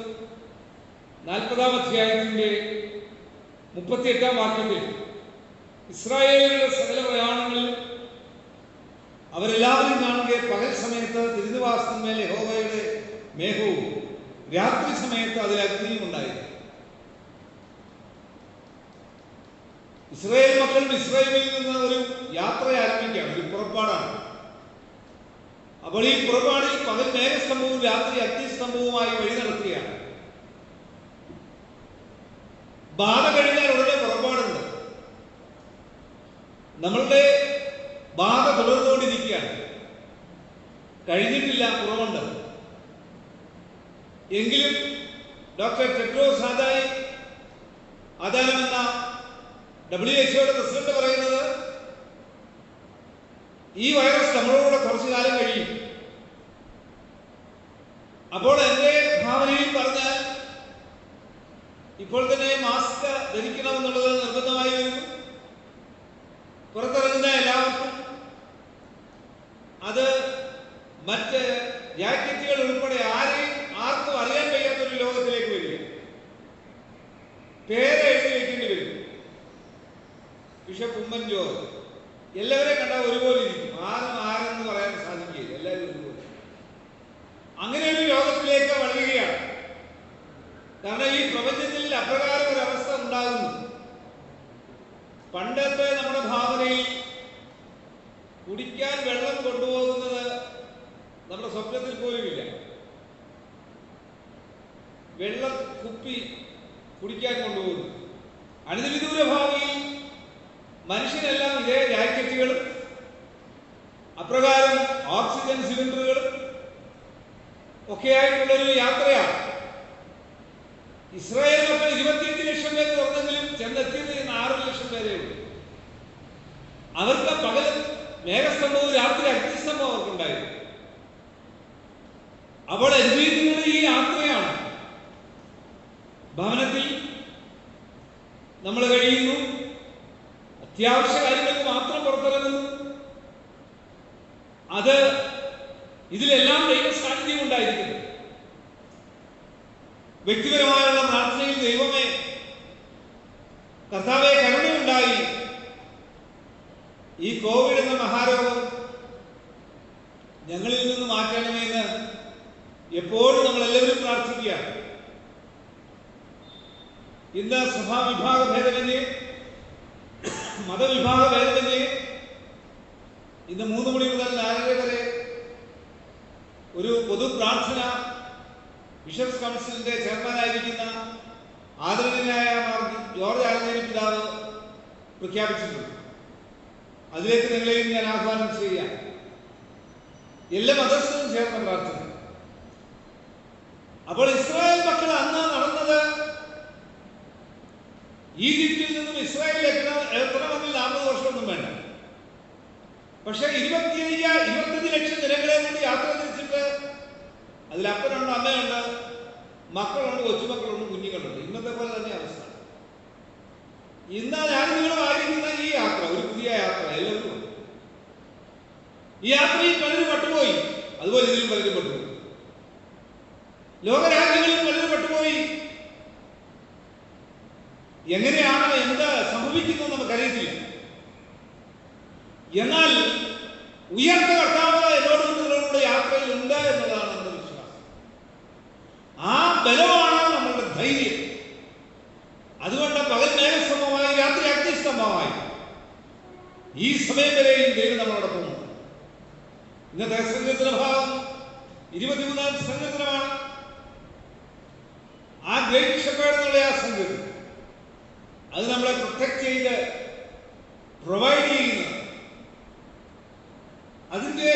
40-ാം അധ്യായത്തിൻ്റെ 38-ാം വാക്യത്തിൽ ഇസ്രായേലിന്റെ സകല പ്രയാണങ്ങളിൽ അവരെല്ലാവരും കാണുക പകൽ സമയത്ത് തിരുനിവാസത്തിന്മേൽ യഹോവയുടെ മേഘവും രാത്രി സമയത്ത് അതിൽ അഗ്നിയും ഉണ്ടായിരുന്നു. ഇസ്രായേൽ മക്കൾ ഇസ്രായേലിൽ നിന്ന് ഒരു യാത്ര ആരംഭിക്കുകയാണ്, ഒരു പുറപ്പാടാണ്. അപ്പോൾ ഈ പുറപ്പാടിൽ പകൽ മേഘസ്തംഭവും രാത്രി അഗ്നിസ്തംഭവുമായി വഴി നടത്തുകയാണ്. ബാധ കഴിഞ്ഞാൽ ഉടനെ പുറപ്പാടുണ്ട്. നമ്മളുടെ ബാധ തുടർന്നുകൊണ്ടിരിക്കുകയാണ്, കഴിഞ്ഞിട്ടില്ല, കുറവുണ്ട്. എങ്കിലും ഡോക്ടർ ടെഡ്രോസ് അദാനം എന്ന WHO പ്രസിഡന്റ് പറയുന്നത് ഈ വൈറസ് നമ്മളോട് കുറച്ചു കാലം കഴിയും. അപ്പോൾ എൻ്റെ ഭാവനയിൽ പറഞ്ഞാൽ ഇപ്പോൾ തന്നെ മാസ്ക് ധരിക്കണമെന്നുള്ളത് നിർബന്ധമായി വരുന്നു. പുറത്തിറങ്ങുന്ന എല്ലാവർക്കും അത് മറ്റ് ജാക്കറ്റുകൾ ഉൾപ്പെടെ ആർക്കും അറിയാൻ കഴിയാത്തൊരു ലോകത്തിലേക്ക് വരിക. പേര് എഴുതി വെക്കേണ്ടി വരും. ബിഷപ്പ് ഉമ്മൻ ജോർജ് എല്ലാവരെയും കണ്ടാൽ ഒരുപോലെ ഇരിക്കും, ആരെന്ന് പറയാൻ സാധിക്കുകയില്ല, എല്ലാവരും ഒരുപോലെ. അങ്ങനെ ഒരു ലോകത്തിലേക്ക് വളരുകയാണ്. കാരണം ഈ പ്രപഞ്ചത്തിൽ അപ്രകാരം ഒരു അവസ്ഥ ഉണ്ടാകുന്നു. പണ്ടത്തെ നമ്മുടെ ഭാവനയിൽ കുടിക്കാൻ വെള്ളം കൊണ്ടുപോകുന്നത് നമ്മുടെ സ്വപ്നത്തിൽ പോലുമില്ല. വെള്ളം കുപ്പി കുടിക്കാൻ കൊണ്ടുപോകുന്നു. അനധിവിദൂര ഭാവിയിൽ മനുഷ്യനെല്ലാം ഇതേ ജാക്കറ്റുകളും അപ്രകാരം ഓക്സിജൻ സിലിണ്ടറുകളും ഒക്കെ ആയിട്ടുള്ളൊരു യാത്രയാണ്. ഇസ്രായേൽ മക്കൾ 25 ലക്ഷം പേര് തുറന്നെങ്കിലും ചെന്നെത്തിയത് 6 ലക്ഷം പേരേ ഉള്ളൂ. അവർക്ക് പകൽ മേഘസ്തംഭവും രാത്രി അഗ്നിസ്തംഭവും അവർക്കുണ്ടായിരുന്നു. അപ്പോൾ അനുഭവിക്കുന്നത് ഈ യാത്രയാണ്. ഭവനത്തിൽ നമ്മൾ കഴിയുന്നു, അത്യാവശ്യ കാര്യങ്ങൾക്ക് മാത്രം പുറത്തിറങ്ങുന്നു. അത് ഇതിലെല്ലാം ദൈവ സാന്നിധ്യം ഉണ്ടായിരിക്കുന്നു. വ്യക്തിപരമായുള്ള പ്രാർത്ഥനയിൽ ദൈവമേ കർത്താവേ കരുണയുണ്ടായി ഈ കോവിഡ് എന്ന മഹാരോഗം ഞങ്ങളിൽ നിന്ന് മാറ്റണമേ എന്ന് എപ്പോഴും നമ്മൾ എല്ലാവരും പ്രാർത്ഥിക്കുക. ഇന്ന് സഭാവിഭാഗ ഭേദമന്യേ മതവിഭാഗ ഭേദമന്യേ ഇന്ന് 3 മണി മുതൽ 4:30 വരെ ഒരു പൊതു പ്രാർത്ഥന ബിഷപ്സ് കൗൺസിലിന്റെ ചെയർമാനായിരിക്കുന്ന ആദരണീയനായ ജോർജ് ആലഞ്ചേരി പിതാവ് പ്രഖ്യാപിച്ചിട്ടുണ്ട്. അതിലേക്ക് നിങ്ങളെയും ഞാൻ ആഹ്വാനം ചെയ്യാം. എല്ലാ മതസ്ഥരും ചേർന്ന് പ്രാർത്ഥന. അപ്പോൾ ഇസ്രായേൽ മക്കൾ അന്ന് നടന്നത് ഈജിപ്തിൽ നിന്നും ഇസ്രായേലിലേക്ക് എത്തണമെങ്കിൽ 40 വർഷമൊന്നും വേണ്ട. പക്ഷെ 25 ലക്ഷം ജനങ്ങളെ കൊണ്ട് യാത്ര തിരിച്ചിട്ട് അതിൽ അപ്പനുണ്ട്, അമ്മയുണ്ട്, മക്കളുണ്ട്, കൊച്ചുമക്കളുണ്ട്, കുഞ്ഞുങ്ങളുണ്ട്. ഇന്നത്തെ പോലെ തന്നെ അവസ്ഥ. ഇന്ന് ഞാൻ നിങ്ങളുമായിരിക്കുന്ന ഈ യാത്ര ഒരു പുതിയ യാത്ര എല്ലാവർക്കും ഉണ്ട്. ഈ യാത്രയിൽ പലരും പട്ടുപോയി, അതുപോലെ ഇതിലും പലരും പട്ടുപോയി. ലോകരാജ്യങ്ങളിൽ പലരും പട്ടുപോയി. എങ്ങനെയാണ് എന്ത് സംഭവിക്കുന്നത് നമുക്കറിയത്തില്ല. എന്നാൽ ഉയർന്ന കർത്താവ് എന്നോടും നിങ്ങളോടുകൂടെ യാത്രയിൽ ഉണ്ട് എന്നതാണ് നമ്മുടെ വിശ്വാസം. ആ ബലമാണ് നമ്മളുടെ ധൈര്യം. അതുകൊണ്ട് പകൽ മേഘസ്തംഭമായി രാത്രി അഗ്നിസ്തംഭമായി ഈ സമയം വരെയും ദൈവം നമ്മളോടൊപ്പം ഉണ്ട്. ഇന്നത്തെ സങ്കീർത്തന ഭാഗം 23-ാം സങ്കീർത്തനമാണ്. ആ ഗ്രേറ്റ് ഷെപ്പേർഡ് എന്നുള്ള ആ സങ്കീർത്തനം അത് നമ്മളെ പ്രൊട്ടക്ട് ചെയ്ത് പ്രൊവൈഡ് ചെയ്യുന്ന അതിന്റെ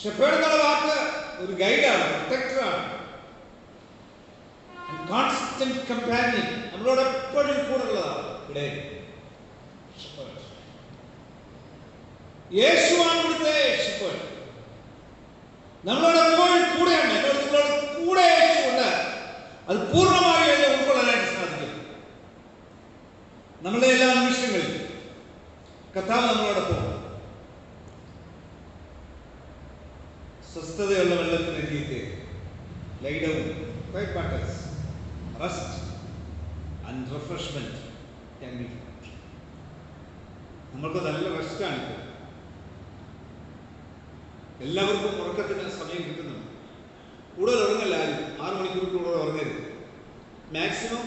ഷെപ്പേർഡ് എന്നുള്ള വാക്ക് ഒരു ഗൈഡാണ്, പ്രൊട്ടക്ടറാണ്, കോൺസ്റ്റന്റ് കമ്പാനിയൻ, നമ്മളോട് എപ്പോഴും കൂടെ ഉള്ളതാണ്. ഇവിടെ യേശുവാണ് ഇവിടുത്തെ ഷെപ്പേർഡ്. നമ്മളോട് എപ്പോഴും കൂടെയാണ്. നിങ്ങളോട് കൂടെ യേശുണ്ട്. അത് പൂർണ്ണമായി അതിനെ ഉൾക്കൊള്ളാനായിട്ട് സാധിക്കും. നമ്മളുടെ എല്ലാ നിമിഷങ്ങളിലും കർത്താവ് നമ്മളോടൊപ്പം. സ്വസ്ഥതയുള്ള വെള്ളത്തിനരികെ ലൈഡവും quiet matters, rest and refreshment can be found. നമ്മൾക്ക് നല്ല റെസ്റ്റാണ്. എല്ലാവർക്കും ഉറക്കത്തിന് സമയം കിട്ടുന്നുണ്ട്. കൂടുതൽ ഉറങ്ങല്ല ആരും. 6 മണിക്കൂർ കൂടുതൽ ഉറങ്ങരുത്. മാക്സിമം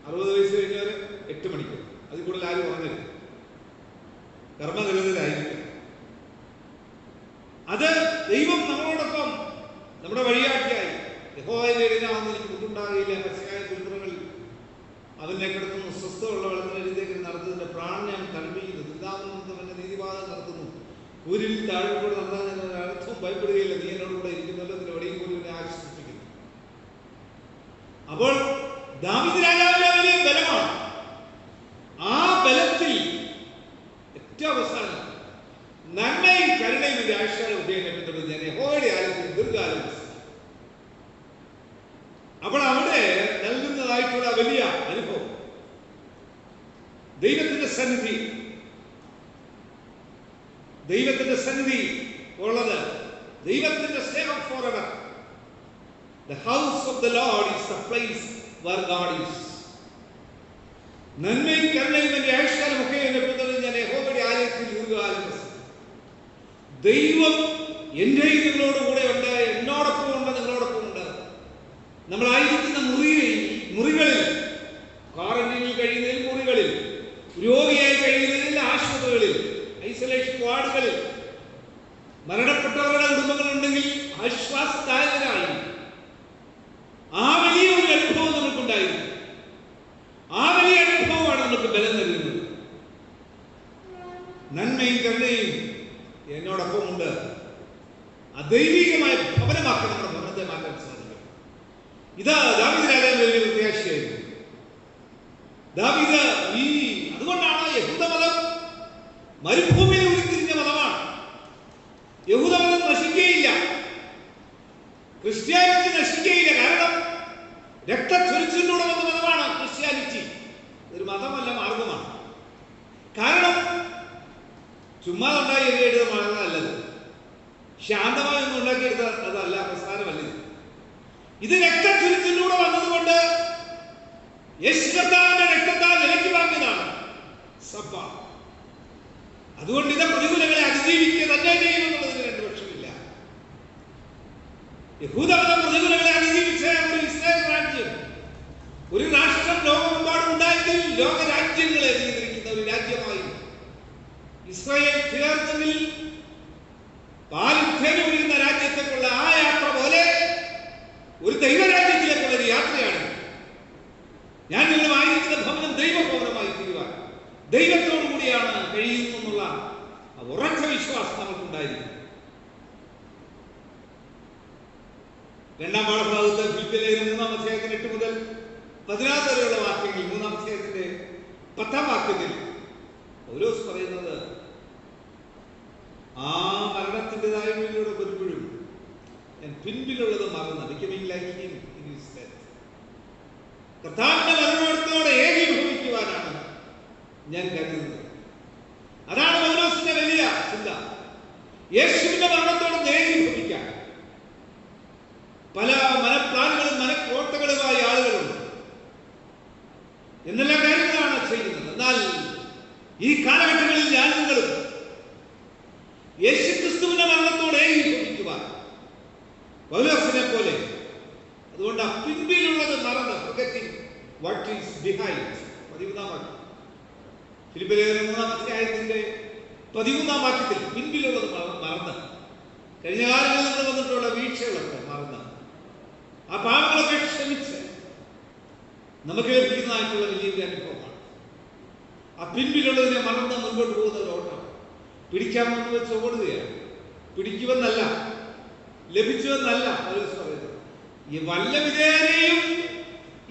60 വയസ്സ് കഴിഞ്ഞവർ 8 മണിക്കൂർ, അതിൽ കൂടുതൽ ആരും ഉറങ്ങരുത്. കർമ്മനിരതരായിരിക്കും. അത് ദൈവം നമ്മളോടൊപ്പം നമ്മുടെ വഴിയാട്ടിയായി. യഹോവയുടെ ഇടനാവുന്ന എനിക്ക് ബുദ്ധിമുട്ടാകില്ല, പച്ചയായ തുരുത്തുകളിൽ അവനെ കിടത്തുന്നു, സ്വസ്ഥമുള്ള വെള്ളത്തിനരികേക്ക് നടത്തുന്നതിന്റെ പ്രാണൻ ഞാൻ തണുപ്പിക്കുന്നു, ചിന്താവുന്നവന്റെ നീതിപാതം നടത്തുന്നു, കൂരിൽ താഴ്വോട് നടന്നാൽ ഞാൻ ഒരർത്ഥവും ഭയപ്പെടുകയില്ല, നീ എന്നോട് കൂടെ ഇരിക്കുന്നല്ലോ, നിന്റെ വടിയും പോലും എന്നെ ആശ്വസിപ്പിക്കുന്നു. അപ്പോൾ ദാവീദ് രാജാവിന്റെ വലിയ ബലമാണ്. ആ ബലത്തിൽ ഏറ്റവും അവസാനം നന്മയും കരുണയും എന്റെ ആയുഷ്കാലം ഉപയോഗിക്കപ്പെട്ടത് ഞാൻ യഹോവയുടെ ആലയത്തിൽ ദീർഘകാലം. അപ്പോൾ അവിടെ നൽകുന്നതായിട്ടുള്ള വലിയ അനുഭവം ദൈവത്തിന്റെ സന്നിധി ഉള്ളത്, ദൈവത്തിന്റെ സ്നേഹം forever. The house of the Lord is the place where God is. നന്മയും കരുണയും എന്റെ ആയുഷ്കാലം ഒക്കെ ലഭിക്കുന്നത് ഞാൻ യഹോവയുടെ ആലയത്തിൽ ദീർഘകാലം. ദൈവം എൻ്റെ നിങ്ങളോടുകൂടെ ഉണ്ട്, എന്നോടൊപ്പം ഉണ്ട്, നിങ്ങളോടൊപ്പം ഉണ്ട്. നമ്മളായിരിക്കുന്ന മുറികളിൽ, ക്വാറന്റൈനിൽ കഴിയുന്നതിൽ മുറികളിൽ, രോഗിയായി കഴിയുന്നതിൽ ആശുപത്രികളിൽ, ഐസൊലേഷൻ വാർഡുകളിൽ, മരണപ്പെട്ടവരുടെ കുടുംബങ്ങളുണ്ടെങ്കിൽ ആശ്വാസദായകരായി ആ വലിയ ഒരു അനുഭവം നമുക്കുണ്ടായിരുന്നു. ആ വലിയ അനുഭവമാണ് നമുക്ക് ബലം നൽകുന്നത്. നന്മയും കരുണയും എന്നോടൊപ്പം ഉണ്ട്. അദൈവികമായ ഭവനമാക്കി നമ്മുടെ ഭവനത്തെ മാറ്റാൻ സാധിക്കും. ഇത് ദാവീദ് രാജാവിന്റെ ഒരു പ്രത്യാശയായിരുന്നു. ദാവീദ് അതുകൊണ്ടാണ് യഹൂദമതം മരുഭൂമിയിൽ ഉരുത്തിരിഞ്ഞ മതമാണ്. യഹൂദമതം നശിക്കുകയില്ല, ക്രിസ്ത്യാനിറ്റി നശിക്കുകയില്ല. കാരണം രക്തച്ചൊരിച്ചിലൂടെ വന്ന മതമാണ് ക്രിസ്ത്യാനിറ്റി. ഒരു മതമല്ല, മാർഗമാണ്. കാരണം ചുമ്മാ ഉണ്ടായി എഴുതിയെടുത്ത മാർഗമല്ലത്, ശാന്തമായി ഒന്നും ഉണ്ടാക്കിയെടുത്ത അതല്ല, പ്രസ്ഥാനമല്ല ഇത്. രക്തച്ചൊരിച്ചിലൂടെ വന്നതുകൊണ്ട് യേശുവിന്റെ രക്തത്താൽ വിലയ്ക്ക് വാങ്ങിയതാണ് സഭ. അതുകൊണ്ട് ഇത് പ്രതികൂലങ്ങളെ അതിജീവിക്കുക തന്നെ ചെയ്യുമെന്നുള്ളതിന് രണ്ട് പക്ഷമില്ല. യഹൂദമതം പ്രതികൂലങ്ങളെ അതിജീവിച്ച ഒരു ഇസ്രായേൽ രാജ്യം, ഒരു രാഷ്ട്രം ലോകമെമ്പാടും ഉണ്ടായെങ്കിൽ ലോകരാജ്യങ്ങളെ നിയന്ത്രിക്കുന്ന ഒരു രാജ്യമായി ഇസ്രായേൽ തീർന്നെങ്കിൽ പാലിത്തേനൊഴുകുന്ന രാജ്യത്തേക്കുള്ള ആ യാത്ര പോലെ ഒരു ദൈവരാജ്യത്തിലേക്കുള്ള ഒരു യാത്രയാണ്. ഞാൻ നിങ്ങളുമായിരിക്കുന്ന ഭവനം ദൈവഭവനമായി തീരുവാൻ ദൈവത്തോടു കൂടിയാണ് കഴിയുന്നു എന്നുള്ള ഉറച്ച വിശ്വാസം നമുക്കുണ്ടായിരിക്കും. രണ്ടാം പാഠഭാഗത്ത് ഫിലിപ്പിയർ 3-ാം അധ്യായത്തിന് 8 മുതൽ 16 വരെയുള്ള വാക്യങ്ങൾ, 3-ാം അധ്യായത്തിന്റെ 10-ാം വാക്യത്തിൽ പൗലോസ് പറയുന്നത് ആ മരണത്തിൻ്റെതായ വഴിയിലൂടെ വരുമ്പോഴും ഞാൻ പിൻപിലുള്ളത് മറന്ന് becoming like him in his death. കർത്താവിന്റെ മരണത്തോടെ ഏകീഭവിക്കുവാനാണ് ഞാൻ കരുതുന്നത്. അതാണ് പൗലോസിന്റെ വലിയ ചിന്ത. യേശുവിന്റെ മരണത്തോട് ഏകീഭവിക്കാൻ പല മനപ്ലാനുകളും മനക്കോട്ടകളുമായ ആളുകളുണ്ട്. എന്നെല്ലാം കാര്യങ്ങളാണ് ചെയ്യുന്നത്. എന്നാൽ ഈ കാലഘട്ടങ്ങളിൽ ഞാൻ നിങ്ങളും യേശുക്രിസ്തുവിന്റെ മരണത്തോട് ഏകീഭവിക്കുവാൻ പൗലോസിനെ പോലെ, അതുകൊണ്ട് പിൻപിലുള്ളത് മറന്ന് forgetting what is behind. 13-ാം വാക്യം, ഫിലിപ്പിയർ 3-ാം അധ്യായത്തിന്റെ 13-ാം വാക്യത്തിൽ പിൻപിലുള്ളത് മറന്ന്, കഴിഞ്ഞ കാലങ്ങളിൽ നിന്ന് വന്നിട്ടുള്ള വീഴ്ചകളൊക്കെ മറന്ന്, ആ പാപങ്ങളൊക്കെ ക്ഷമിച്ച് നമുക്ക് ലഭിക്കുന്നതായിട്ടുള്ള വലിയൊരു അനുഭവമാണ്. ആ പിൻപിലുള്ളതിനെ മറന്ന് മുൻപോട്ട് പോകുന്ന ഒരു ഓട്ടം. പിടിക്കാമെന്ന് വെച്ച് ഓടുകയാണ്. പിടിക്കുമെന്നല്ല, ലഭിച്ചുവെന്നല്ല പൗലോസ് പറയുന്നത്. ഈ വല്ല വിധേയനെയും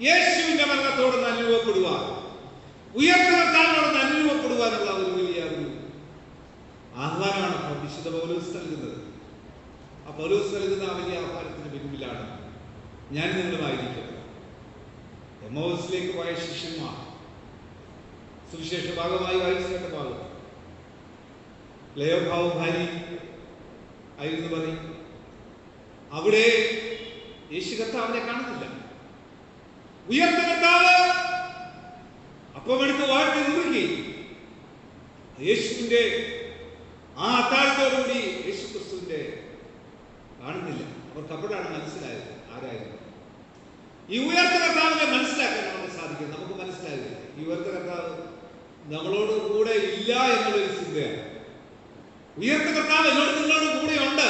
യേശുവിന്റെ മരണത്തോടൊന്ന് അനുഭവപ്പെടുക, ഉയർത്തനത്തോടൊന്ന് അനുഭവപ്പെടുവാനുള്ള ഒരു വലിയ ഒരു ആഹ്വാനമാണ് വിശുദ്ധ പൗലോസ് നൽകുന്നത്. ആ പൗലോസ് നൽകുന്ന ആ വലിയ ആഹ്വാനത്തിന് പിന്നിലാണ് ഞാൻ നിങ്ങളുമായിരിക്കുന്നത്. എമ്മൗസിലേക്ക് പോയ ശിഷ്യന്മാർ സുവിശേഷ ഭാഗമായി വായിച്ചു കേട്ട ഭാഗം, ലയോഭാവും ഭാര്യ ആയിരുന്നു പറയും. അവിടെ യേശു കർത്താവിനെ കാണുന്നില്ല. ഉയർത്ത കർത്താവ് അപ്പമെടുത്ത് വാഴ്ത്തി നുറുക്കി യേശുവിന്റെ ആ അത്താഴത്തോടുകൂടി യേശു ക്രിസ്തുവിന്റെ കാണുന്നില്ല. അവർക്ക് അപ്പോഴാണ് മനസ്സിലായത് ആരായിരുന്നു. ഈ ഉയർത്ത കർത്താവിനെ മനസ്സിലാക്കാൻ നമുക്ക് സാധിക്കും. നമുക്ക് മനസ്സിലാകില്ല ഈ ഉയർത്ത കർത്താവ് നമ്മളോട് കൂടെ ഇല്ല എന്നുള്ളൊരു ചിന്തയാണ്. ഉയർത്ത കർത്താവ് എന്നോട് നിങ്ങളോട് കൂടെ ഉണ്ട്.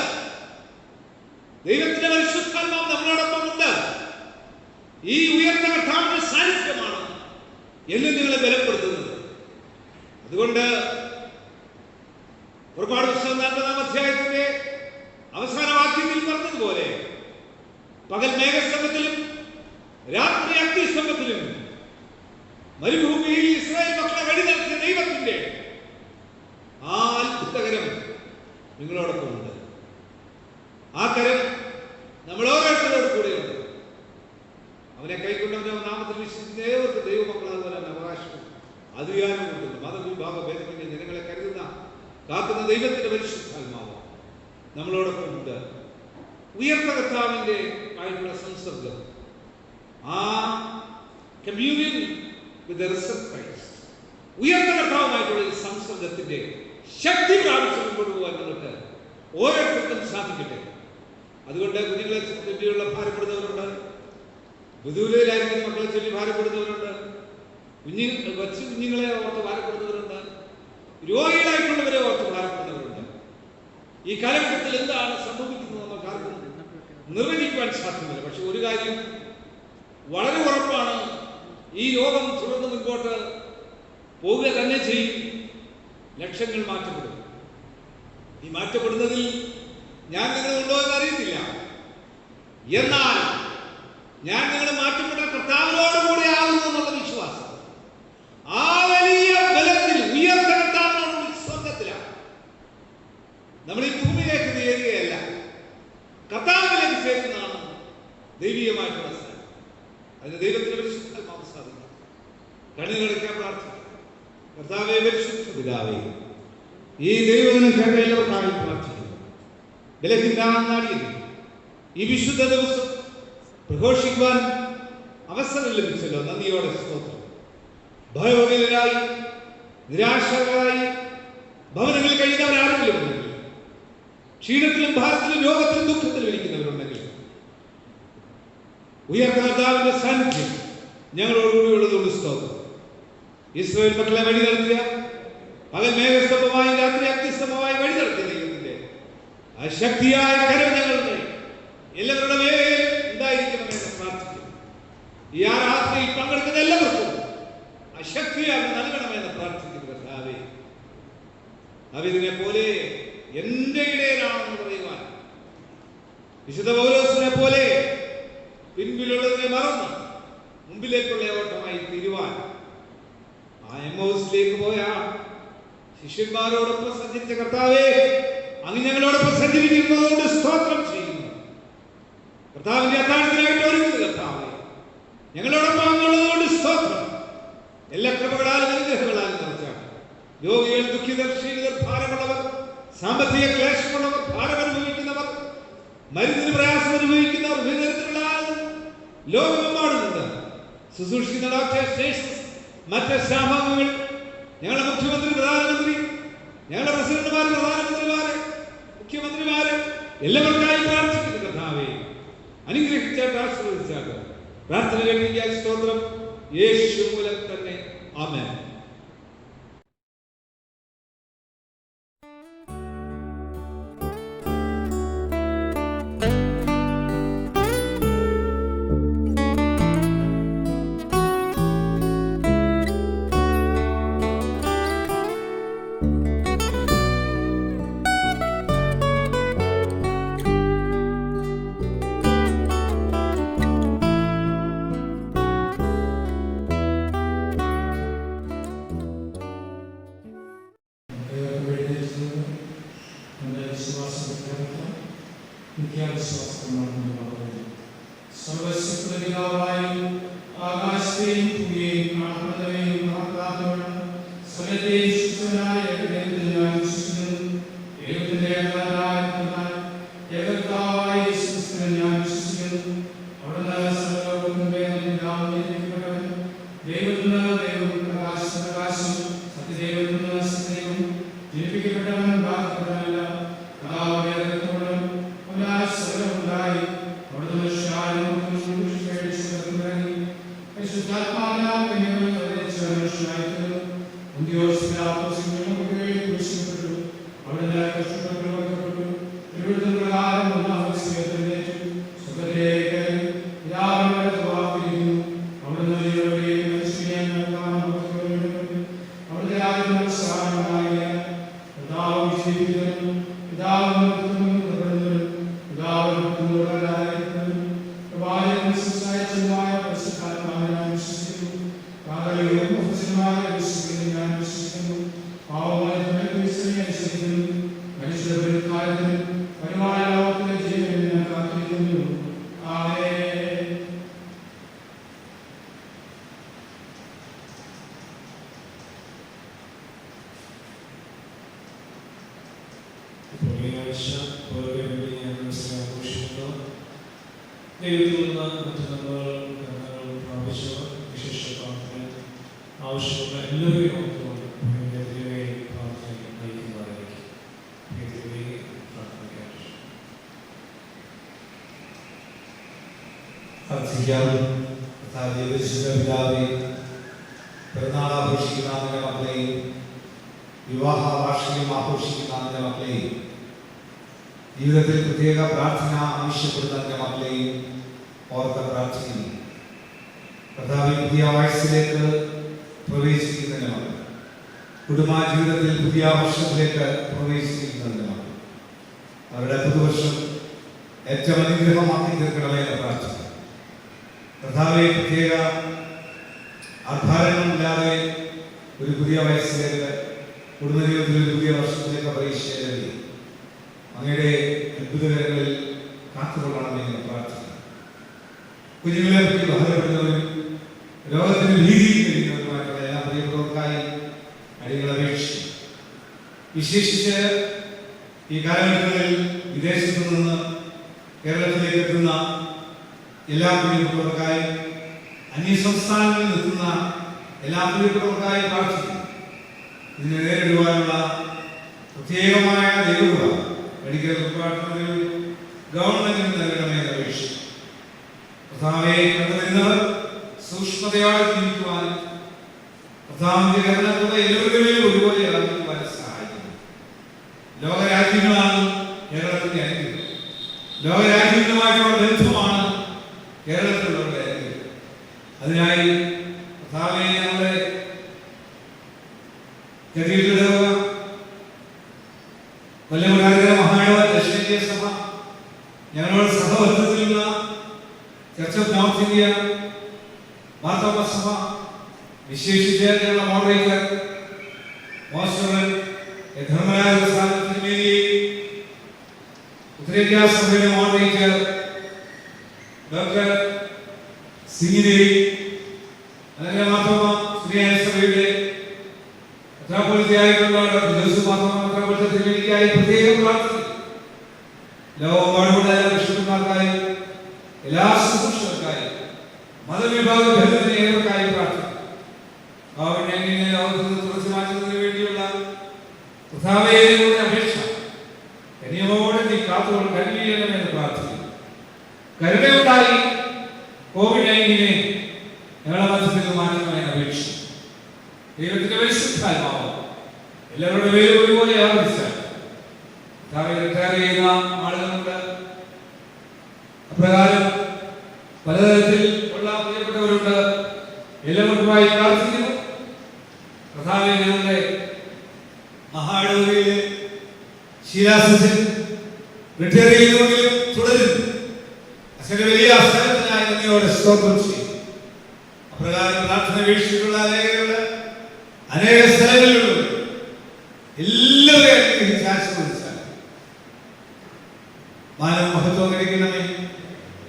ദൈവത്തിന്റെ പരിശുദ്ധാത്മാവ് നമ്മളോടൊപ്പം ഉണ്ട്. ഈ ഉയർത്ത കർത്താവിന്റെ സാന്നിധ്യമാണ് എന്നും നിങ്ങളെ ബലപ്പെടുത്തുന്നത്. അതുകൊണ്ട് പുറപ്പാട് പുസ്തകം 40-ാം അധ്യായത്തിന്റെ അവസാന വാക്യത്തിൽ പറഞ്ഞതുപോലെ പകൽ മേഘസ്തംഭത്തിലും രാത്രി അഗ്നിസ്തംഭത്തിലും മരുഭൂമിയിൽ ഇസ്രായേൽ മക്കളെ വഴി നടത്തിയ ദൈവത്തിന്റെ ആ അത്ഭുതകരം നിങ്ങളോടൊപ്പം ഉണ്ട്. ആ കരം നമ്മൾ ഓരോരുത്തരോട് കൂടെയുണ്ട്. അവനെ കൈക്കൊണ്ടവനെ നാമത്തിൽ വിശ്വസിക്കുന്ന ഏവർക്ക് ദൈവമക്കളാകുവാൻ അവകാശം അധികാരം കൊടുക്കുന്നു. മതവിഭാഗ ഭേദമന്യേ ജനങ്ങളെ കരുതുന്ന കാക്കുന്ന ദൈവത്തിന്റെ പരിശുദ്ധാത്മാവ് നമ്മളോടൊപ്പം ഉണ്ട്. ഉയർത്ത കർത്താവിന്റെ ആയിട്ടുള്ള സംസർഗം, ആ communion with the risen Christ, ഉയർത്ത കർത്താവുമായിട്ടുള്ള ഈ സംസർഗത്തിന്റെ ശക്തി പ്രാപിച്ചു കൊണ്ടുപോകാൻ നിങ്ങൾക്ക് ഓരോരുത്തർക്കും സാധിക്കട്ടെ. അതുകൊണ്ട് കുഞ്ഞുങ്ങളെ ചൊല്ലിയുള്ള ഭാരപ്പെടുന്നവരുണ്ട്, ബുദ്ധൂലയിലായിരിക്കുന്ന മക്കളെ ചൊല്ലി ഭാരപ്പെടുന്നവരുണ്ട്, കൊച്ചു കുഞ്ഞുങ്ങളെ ഓർത്ത് ഭാരപ്പെടുന്നവരുണ്ട്, രോഗികളായിട്ടുള്ളവരെ ഓർത്ത് ഭാരപ്പെടുന്നവരുണ്ട്. ഈ കാലഘട്ടത്തിൽ എന്താണ് സംഭവിക്കുന്നത് നമുക്ക് ആർക്കും നിർവചിക്കുവാൻ സാധ്യമല്ല. പക്ഷെ ഒരു കാര്യം വളരെ ഉറപ്പാണ്, ഈ രോഗം തുടർന്ന് മുൻപോട്ട് പോവുക തന്നെ ചെയ്യും. ലക്ഷങ്ങൾ മാറ്റപ്പെടും. ഈ മാറ്റപ്പെടുന്നതിൽ ഞാൻ നിങ്ങളുണ്ടോ എന്ന് അറിയത്തില്ല. എന്നാൽ ഞാൻ നിങ്ങളുടെ മാറ്റപ്പെട്ട കർത്താവിനോട് കൂടെ ആകുന്നു എന്നുള്ള വിശ്വാസം, ആ വലിയ ബലത്തിൽ ഉയർന്ന കർത്താവിനോട് സ്വർഗത്തിലാണ്. നമ്മൾ ഈ ഭൂമിയിലേക്ക് ചേരുകയല്ല, കർത്താവിലേക്ക് ചേരുന്നതാണ് ദൈവീയമായിട്ടുള്ള സ്ഥലം. അതിന് ദൈവത്തിന്റെ പരിശുദ്ധാത്മാവ് സാധിക്കും. കണ്ണുകളടയ്ക്കാൻ പ്രാർത്ഥിക്കാം. കർത്താവേ, പരിശുദ്ധ പിതാവേ, ഈ ദൈവദിനം കേട്ട എല്ലാവർക്കായി പ്രാർത്ഥിക്കുന്നു. ബലഹീനനാടിയത് ഈ വിശുദ്ധ ദിവസം പ്രഘോഷിക്കുവാൻ അവസരം ലഭിച്ചല്ലോ. നന്ദിയോടെ സ്തോത്രം. ഭയഭീതരായി നിരാശരായി ഭവനങ്ങളിൽ കഴിയുന്നവരാരെങ്കിലും ഉണ്ടെങ്കിൽ, ക്ഷീണത്തിലും ഭാരത്തിലും രോഗത്തിലും ദുഃഖത്തിലും ഇരിക്കുന്നവരുണ്ടെങ്കിൽ, ഉയർന്ന കർത്താവിന്റെ സാന്നിധ്യം ഞങ്ങളോടുകൂടിയുള്ളതുകൊണ്ട് സ്തോത്രം. ഇസ്രായേൽ മക്കളെ വഴി നടത്തിയ, പകൽ മേഘസ്തംഭമായി രാത്രി അഗ്നിസ്തംഭമായി വഴി നടത്തിയ ദൈവത്തിന്റെ ആ ശക്തിയായ കരം ഞങ്ങളുടെ എല്ലാവരുടെ മേൽ ഉണ്ടായിരിക്കണമെന്ന് പ്രാർത്ഥിക്കുന്നു. ഈ ആരാധനയിൽ പങ്കെടുക്കുന്ന എല്ലാവർക്കും ആ ശക്തിയായി നൽകണമെന്ന് പ്രാർത്ഥിക്കുന്നു. കർത്താവേ, ദാവീദിനെ പോലെ എന്റെ ഇടയനാണെന്ന് പറയുവാൻ, വിശുദ്ധ പൗലോസിനെ പോലെ പിൻപിലുള്ളതിനെ മറന്ന് മുമ്പിലേക്കുള്ള ഓട്ടമായി തീരുവാൻ, ആ എമ്മൗസിലേക്ക് പോയ ശിഷ്യന്മാരോടൊപ്പം സഞ്ചരിച്ച കർത്താവേ, അങ്ങ് ഞങ്ങളോടൊപ്പം സഞ്ചരിക്കുന്നതുകൊണ്ട് സ്തോത്രം ചെയ്യുന്നു. കർത്താവിന്റെ അത്താഴത്തിനായിട്ട് ഒരുങ്ങുന്നു. കർത്താവേ, ഞങ്ങളോടൊപ്പം അങ്ങുള്ളതുകൊണ്ട് സ്തോത്രം. എല്ലാ കൃപകളാലും അനുഗ്രഹങ്ങളാലും നിറച്ചാണ്. രോഗികൾ, ദുഃഖിതർ, ക്ഷീണിതർ, ഭാരമുള്ളവർ, സാമ്പത്തിക ക്ലേശമുള്ളവർ, ഭാരമനുഭവിക്കുന്നവർ, മരുന്നിന് പ്രയാസം അനുഭവിക്കുന്നവർ, വിവിധതരത്തിലുള്ള ലോകമെമ്പാടുന്നുണ്ട്. ശുശ്രൂഷിക്കുന്ന ഡോക്ടേഴ്സ്, നഴ്സസ്, മറ്റ് സ്റ്റാഫംഗങ്ങൾ, ഞങ്ങളുടെ മുഖ്യമന്ത്രി, പ്രധാനമന്ത്രി, ഞങ്ങളുടെ പ്രസിഡന്റുമാർ, പ്രധാനമന്ത്രിമാര്, മുഖ്യമന്ത്രിമാര്, എല്ലാവർക്കായി പ്രാർത്ഥിക്കുന്നു. കർത്താവേ, അനുഗ്രഹിച്ചാട്ട് ആശീർവദിച്ചാട്ട് പ്രാർത്ഥന കേൾക്കാൻ സ്തോത്രം. യേശു മൂലം തന്നെ ആമേൻ. ജീവിതത്തിൽ പ്രത്യേക പ്രാർത്ഥന ആവശ്യപ്പെടുന്ന മക്കളെയും ഓർത്ത പ്രാർത്ഥിക്കുന്നു. കർത്താവിന്റെ പുതിയ വയസ്സിലേക്ക് പ്രവേശിക്കുന്നതിന് മക്കൾ, കുടുംബ ജീവിതത്തിൽ പുതിയ വർഷത്തിലേക്ക് പ്രവേശിക്കുന്നതിന് മക്കൾ, അവരുടെ പുതുവർഷം ഏറ്റവും അനുഗ്രഹമാക്കി തീർക്കണമെന്ന് പ്രാർത്ഥിക്കുന്നു. കർത്താവെ പ്രത്യേക ആധാരങ്ങളില്ലാതെ ഒരു പുതിയ വയസ്സിലേക്ക് കുടുംബജീവിതത്തിൽ ഒരു പുതിയ വർഷത്തിലേക്ക് പരീക്ഷയിലെത്തി അങ്ങയുടെ അത്ഭുതകരങ്ങളിൽ കാത്തുകൊള്ളണമെന്ന് പ്രാർത്ഥിക്കുന്നു. കുഞ്ഞുങ്ങളെ പറ്റി ബഹളപ്പെടുന്നവരും രോഗത്തിന് ഭീതിയിൽ കഴിയുന്നവരുമായിട്ടുള്ള എല്ലാ പ്രിയപ്പെട്ടവർക്കായി അടികൾ അപേക്ഷിച്ചു. വിശേഷിച്ച് ഈ കാലഘട്ടങ്ങളിൽ വിദേശത്തു നിന്ന് കേരളത്തിലേക്ക് എത്തുന്ന എല്ലാ പ്രിയപ്പെട്ടവർക്കായി, അന്യസംസ്ഥാനങ്ങളിൽ നിൽക്കുന്ന എല്ലാ പ്രിയപ്പെട്ടവർക്കായി പ്രാർത്ഥിക്കുന്നു. ഇതിനെ നേരിടുവാനുള്ള പ്രത്യേകമായ ദൈവകൃപ മെഡിക്കൽ ഡിപ്പാർട്ട്മെന്റിൽ ഗവൺമെന്റിന് നൽകണമെന്ന് അപേക്ഷിച്ചു. കർത്താവെ കണ്ടുവരുന്നവർ സൂക്ഷ്മതയോടെ ജീവിക്കുവാൻ കർത്താവിന്റെ കരുണകൃപ എല്ലാവരുടെയും ഒരുപോലെ ഇറങ്ങിക്കുവാൻ സഹായിക്കുന്നു. ലോകരാജ്യങ്ങളാണ് കേരളത്തിന്റെ അനുഗ്രഹം. ലോകരാജ്യങ്ങളുമായിട്ടുള്ള ബന്ധമാണ് കേരളത്തിലുള്ളവരുടെ അനുഗ്രഹം. അതിനായി കർത്താവെ ഞങ്ങളുടെ കൊല്ലമരാജ മഹായവ ദക്ഷിണേന്ത്യ സഭ ഞങ്ങളോട് സഹവർത്തിക്കുന്ന church of North India Marthoma സഭ, വിശേഷിച്ച് ഞങ്ങളുടെ മോഡറേറ്റർ മോസ്റ്റർ ധർമ്മരാജ ഉത്തരേന്ത്യ സഭയുടെ മോഡറേറ്റർ ഡോക്ടർ സിംഗിനെ, അല്ലെങ്കിൽ മാർത്തോമ ശ്രീയായ സഭയുടെ മെത്രാപ്പൊലീത്തയായിട്ടുള്ള ഡോക്ടർ ജോസഫ് മാർത്തോമ മെത്രാപ്പൊലീത്ത തിരുമേനിക്കായി പ്രത്യേകം പ്രാർത്ഥിക്കുന്നു. ലോകമെമ്പാടുമുള്ള എല്ലാ ബിഷപ്പുമാർക്കായി, എല്ലാ ശുശ്രൂഷകർക്കായി, മതവിഭാഗ ഭേദത്തിനേവർക്കായി പ്രാർത്ഥിക്കുന്നു. കാവ്യങ്ങനെ ലോകത്തിൽ തുറച്ചു മാറ്റുന്നതിന് വേണ്ടിയുള്ള കർത്താവേയുടെ അപേക്ഷ കനിയമോടെ നീ കാത്തുകൊണ്ട് കരുതിയെന്ന് പ്രാർത്ഥിക്കുന്നു. കരുണയുണ്ടായി കോവിഡ്-19 ഞങ്ങളുടെ മധ്യത്തിൽ മാറ്റണമെന്ന് അപേക്ഷിച്ചു. ദൈവത്തിന്റെ പരിശുദ്ധാത്മാവ് എല്ലാവരുടെ പേരും ഒരുപോലെ ആവർത്തിച്ചാൽ റിട്ടയർ ചെയ്യുന്ന ആളുകളുണ്ട്. അപ്രകാരം പലതരത്തിൽ ഉള്ള പ്രിയപ്പെട്ടവരുണ്ട്. എല്ലാവർക്കുമായി പ്രാർത്ഥിക്കുന്നു. കർത്താവേ, ഞങ്ങളുടെ മഹാടൂരിലെ ശീലാസത്തിൽ റിട്ടയർ ചെയ്യുന്നവരും തുടരുന്നു. അച്ഛന്റെ വലിയ അവസരത്തിനായി നന്ദിയോടെ സ്തോത്രം ചെയ്യും. അപ്രകാരം പ്രാർത്ഥന വീക്ഷിച്ചിട്ടുള്ള അനേക സ്ഥലങ്ങളിലുള്ള എല്ലാവരെയും ആശീർവദിച്ചാൽ മാനവ മഹത്വം കഴിക്കണമേ.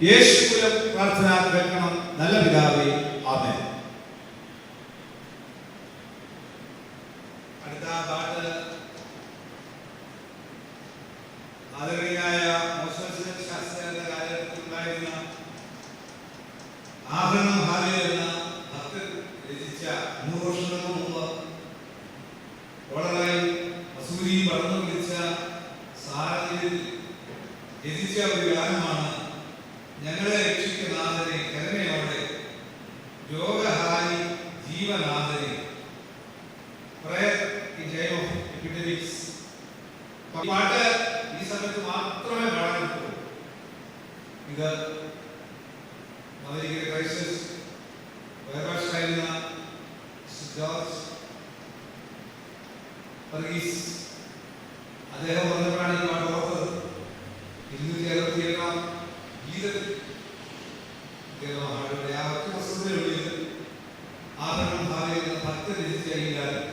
യേശുകുലം പ്രാർത്ഥന കേൾക്കണം. നല്ല പിതാവേ, ആമേൻ. അടുത്ത പാട്ട് ആദരണീയായ ശാസ്ത്രജ്ഞ കാലഘട്ടത്തിൽ ഉണ്ടായിരുന്ന ആഭരണം ഹാലേ എന്ന ഭക്തൻ രചിച്ച 3 വർഷങ്ങൾക്ക് മുമ്പ് വളരെ മസൂരി പടർന്നു പിടിച്ച സാഹചര്യത്തിൽ രചിച്ച ഒരു ഗാനമാണ് ഞങ്ങളെ രക്ഷിക്കുന്നതിനെ കരുണയോടെ രോഗഹാനി ജീവനാഥനെ പാട്ട് ഈ സമയത്ത് മാത്രമേ പാടാൻ പറ്റൂ. ഇത് അമേരിക്കയിലെ ക്രൈസ്റ്റേഴ്സ് വേർഭാഷായിരുന്ന ജോർജ് വർഗീസ് അദ്ദേഹം പറഞ്ഞപ്പോഴാണ് ഈ പാട്ട് ഓർത്തത്. 267 ഗീതത്തിൽ ദേവമഹാരുടെ ആ ഒറ്റ വസ്തുതയിലുള്ളിൽ ആഭരണം ഭാവി എന്ന ഭക്തൻ രചിച്ച ഈ ഗാനം,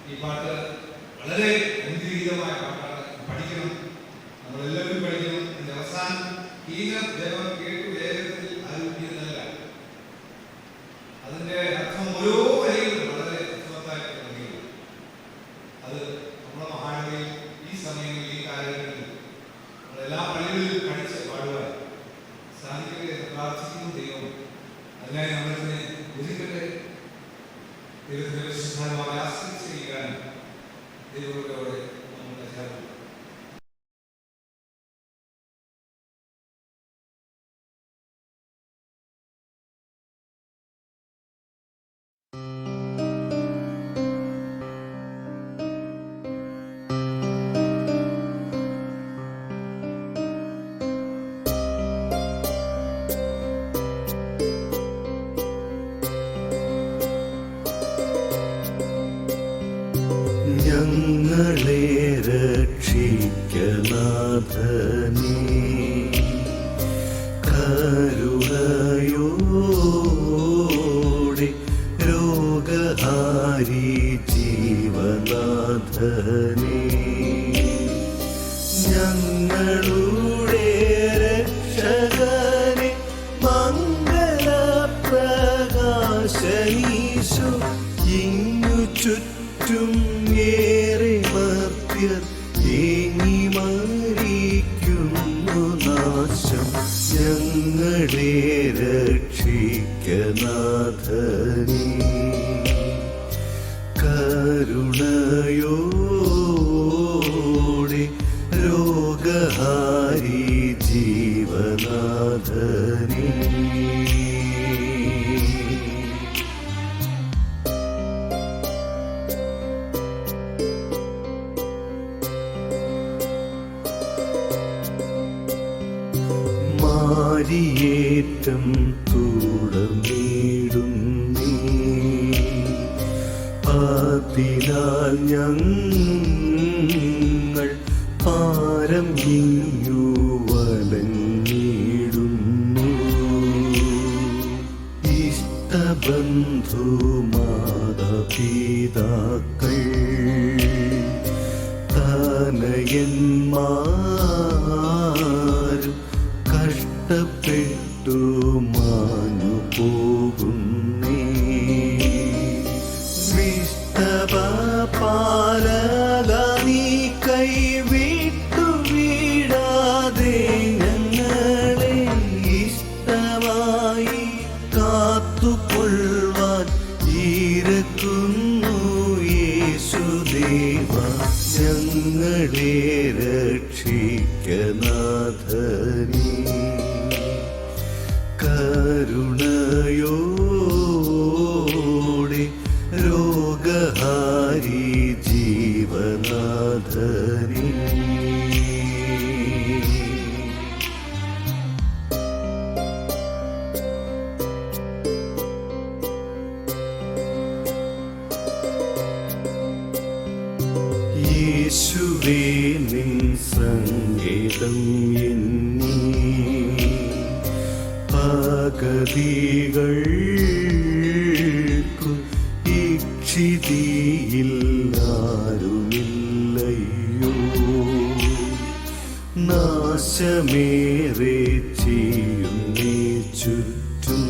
ഈ പാട്ട് വളരെ അനുഗ്രഹീതമായ പാട്ടാണ്. പഠിക്കണം, നമ്മളെല്ലാവരും പഠിക്കണം. അതിന്റെ അവസാനം ദേവം കേട്ടു വേഗത്തിൽ ആരോഗ്യതല്ല. അതിന്റെ അർത്ഥം ഓരോ വരികളും വളരെ അർത്ഥവത്തായിട്ട് നൽകിയത്. അത് നമ്മുടെ മഹാനഗരിയിൽ ഈ സമയങ്ങളിൽ ഈ കാലഘട്ടങ്ങളിൽ നമ്മളെല്ലാ പള്ളികളിലും പഠിച്ച് പാടുവാൻ സാധിക്കട്ടെ എന്ന് പ്രാർത്ഥിക്കുന്നു. ദൈവം അതിനായി നമ്മളിതിനെ ഒരുക്കട്ടെ. ദൈവത്തിന്റെ വിശുദ്ധാത്മാവിനെ ആശ്രയിച്ച് ചെയ്യാൻ ദൈവത്തോടെ നമ്മളെ ചേർന്നു. ഞങ്ങളെ രക്ഷിക്കനാഥനേ, കരുണ രോഗഹാരി ജീവനാഥനേ, ഞങ്ങളുടെ രക്ഷകനെ മംഗളപ്രകാശനീശോ, ഇങ്ങു ചുറ്റും ഏറെ മർത്യർ ഏങ്ങി മരിക്കുന്നു നാശം, ഞങ്ങളെ രക്ഷിക്കനാഥനേ, കരുണയോടെ രോഗഹാരി ജീവനാഥനേ. മാരിയേറ്റം തുടർന്നിടുന്നേ, അതിനാൽ ഞങ്ങൾ പാരം ഇങ്ങു വലഞ്ഞിടുന്നു. ഇഷ്ടബന്ധു മാതാപിതാക്കൾ തനയന്മാരും കഷ്ടപ്പെട്ടു മാഞ്ഞു പോകുന്നേ. വിഷ്ടപാലക നീ കൈവിട്ടു വീടാതെ ഞങ്ങളെ ഇഷ്ടമായി കാത്തുകൊള്ളുവാൻ ഇരക്കുന്നു യേശുദേവ, ഞങ്ങളെ രക്ഷിക്കനാഥനേ, കരുണയോടെ രോഗഹാരി ജീവനാഥനേ. യേശുവേ നിൻ സങ്കേതം എന്നീ പകതികൾക്കു ഇക്ഷിതിയിൽ ആരുമില്ലയോ, നാശമേറെ ചെയ്യുന്നേ ചുറ്റും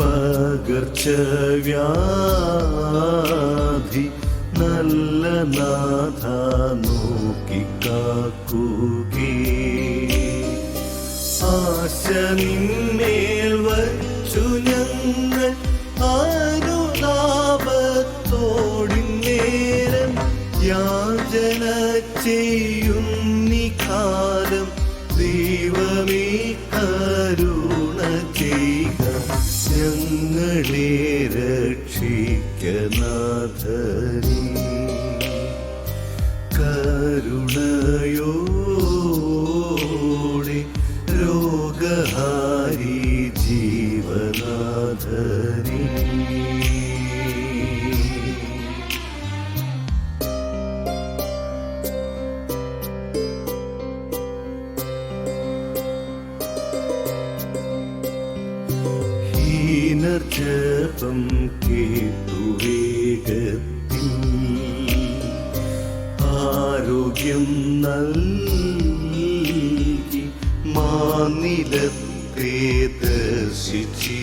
പകർച്ചവ്യാധി, നല്ല നാഥ നോക്കിക്കാക്കുകേ. ആശ നിന്മേൽ വച്ചു ഞങ്ങൾ അനുതാപത്തോടിന്നേരം യാചന ചെയ്യുന്നീ കാലം, ദൈവമേ കരുണ ചെയ്യുക, ഞങ്ങളെ രക്ഷിക്കനാഥനേ, കരുണയോടെ രോഗഹാരി ജീവനാഥനേ. ഹീനർജപം കേട്ടു വേഗത്തിൽ ആരോഗ്യം നൽകി മാനിലത്തെ ദർശിച്ചിടുകേ.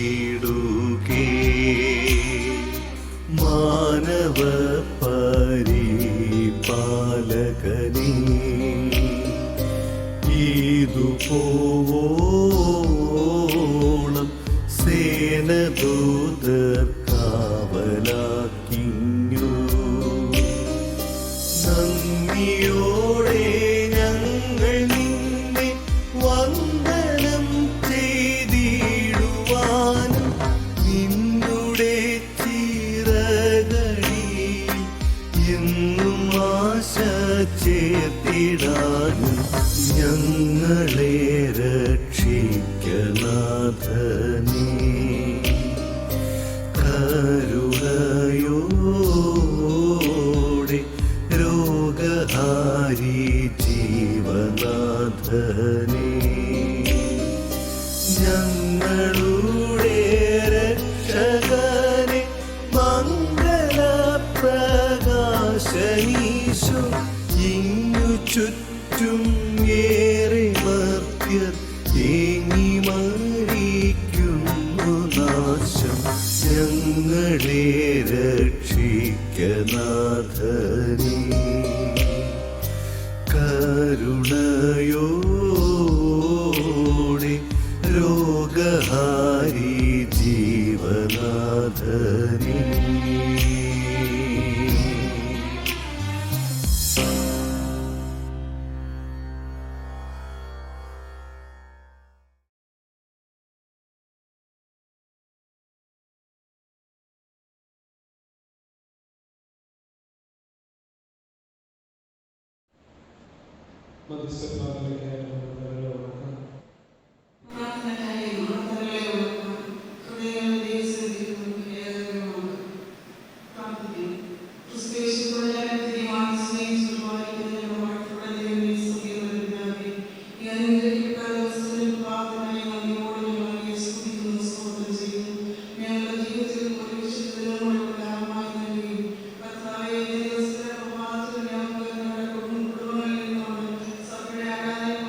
മാനവ പരിപാലകനേ, ഇതുപോവോളം സേനദൂതർ കാവലാക്കിഞ്ഞു. നന്ദിയോടെ ഞങ്ങൾ നിന്നെ വന്ദനം ചെയ്തിടുവാനും നിന്നുടെ ചിറകളിൽ എന്നും ആശ ചേർത്തിടാനും ഞങ്ങളെ രക്ഷിക്കനാഥനേ, കരുണയോടെ രോഗഹാരി ജീവനാഥനേ, ഞങ്ങളുടെ ഞങ്ങളെ രക്ഷിക്കനാഥനേ കരുണയോടെ രോഗഹാരി ജീവനാഥനേ മധ്യസ്ഥ പ്രാർത്ഥനയ്ക്കായി നമുക്ക് കരങ്ങൾ ഉയർത്താം. സഭയുടെ ആരാധന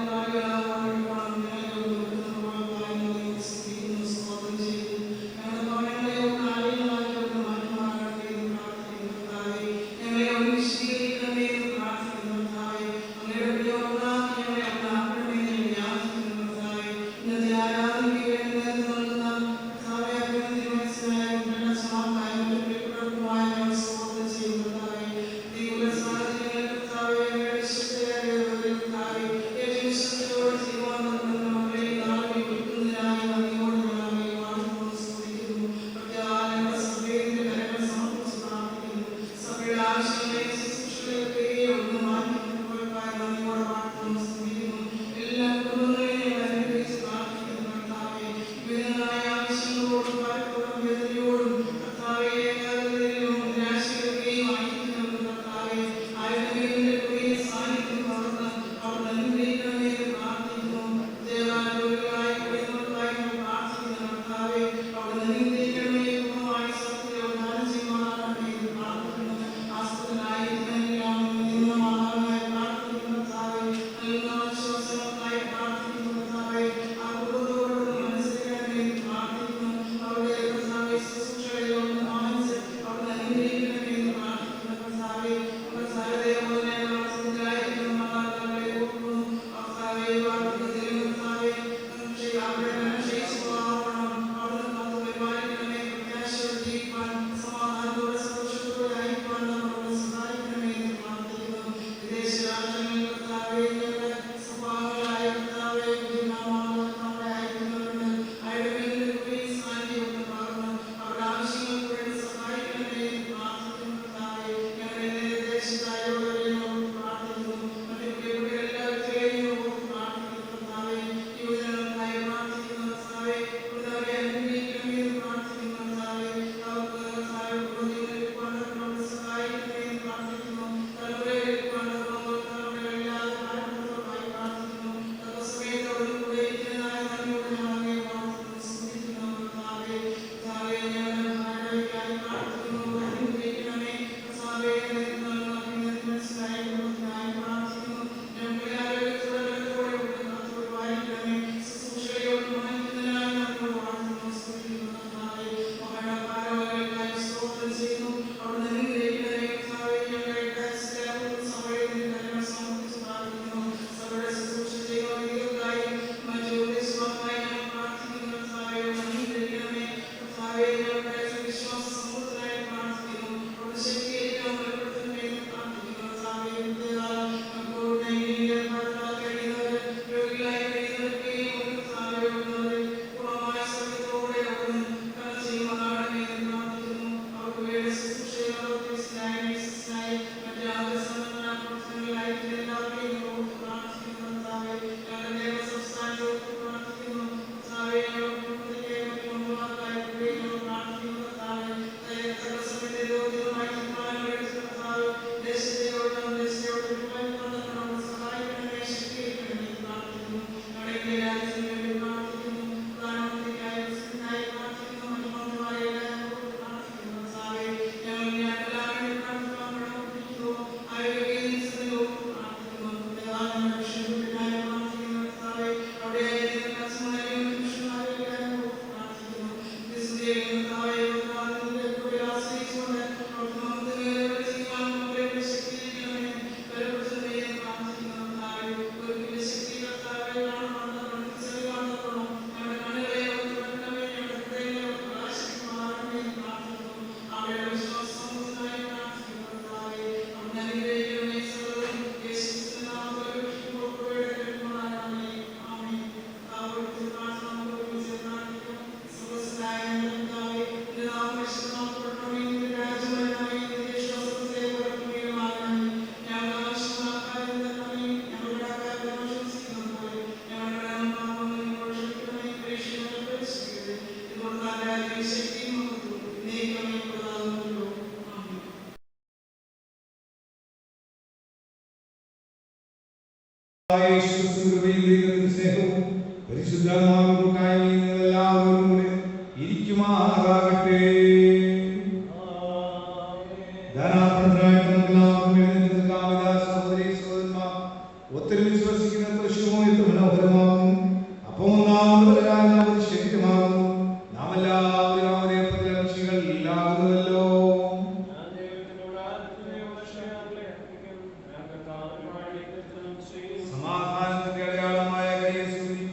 സമാധാനത്തിന്റെ അടയാളമായ കൈയേശുവിനെ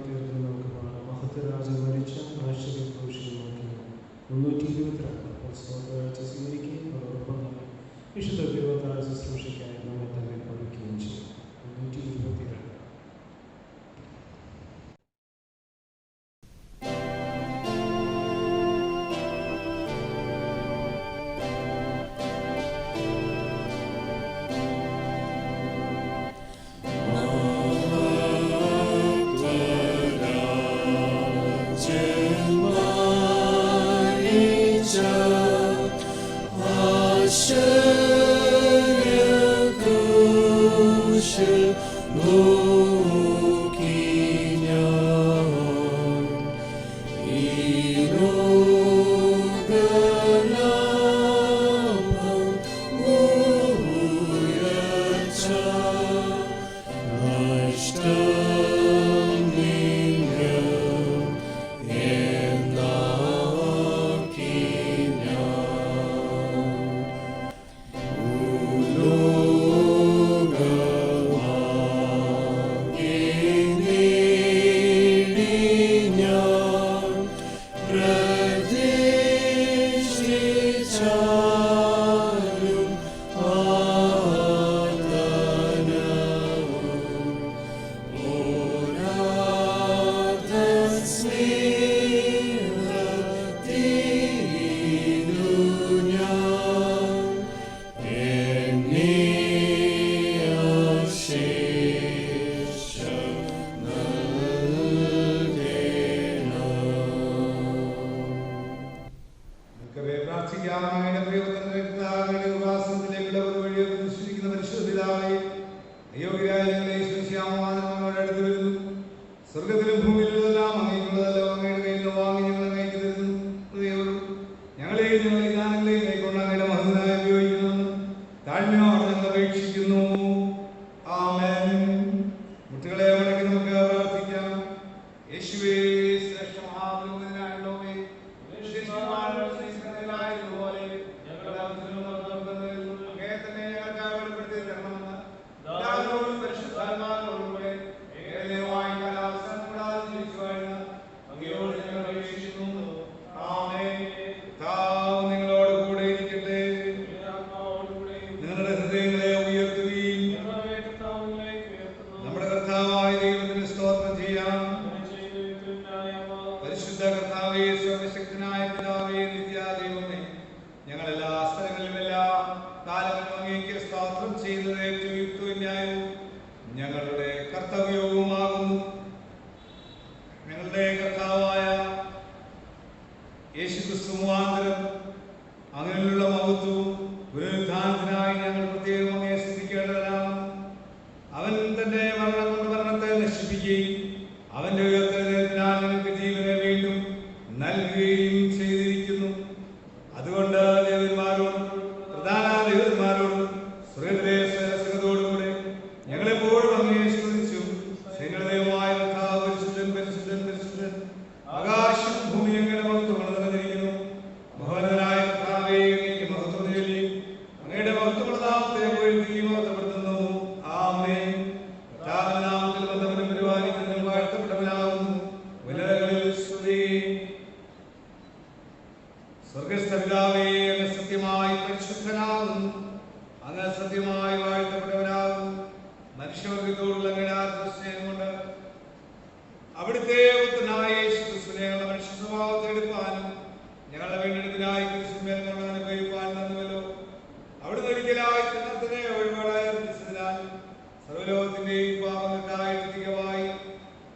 കീർത്തനം നമുക്ക് പാടാം. മഹത്വരാജൻ മരിച്ച ആശ്ചര്യ ക്രൂശിതമാക്കി 322 അപ്പോൾ സ്വർഗ്ഗരാജ്യ സ്വീകരിക്കുകയും അതോടൊപ്പം തന്നെ വിശുദ്ധ തിരുവത്താഴ ശുശ്രൂഷയ്ക്കായി നമ്മെ തന്നെ പഠിക്കുകയും ചെയ്യും. 322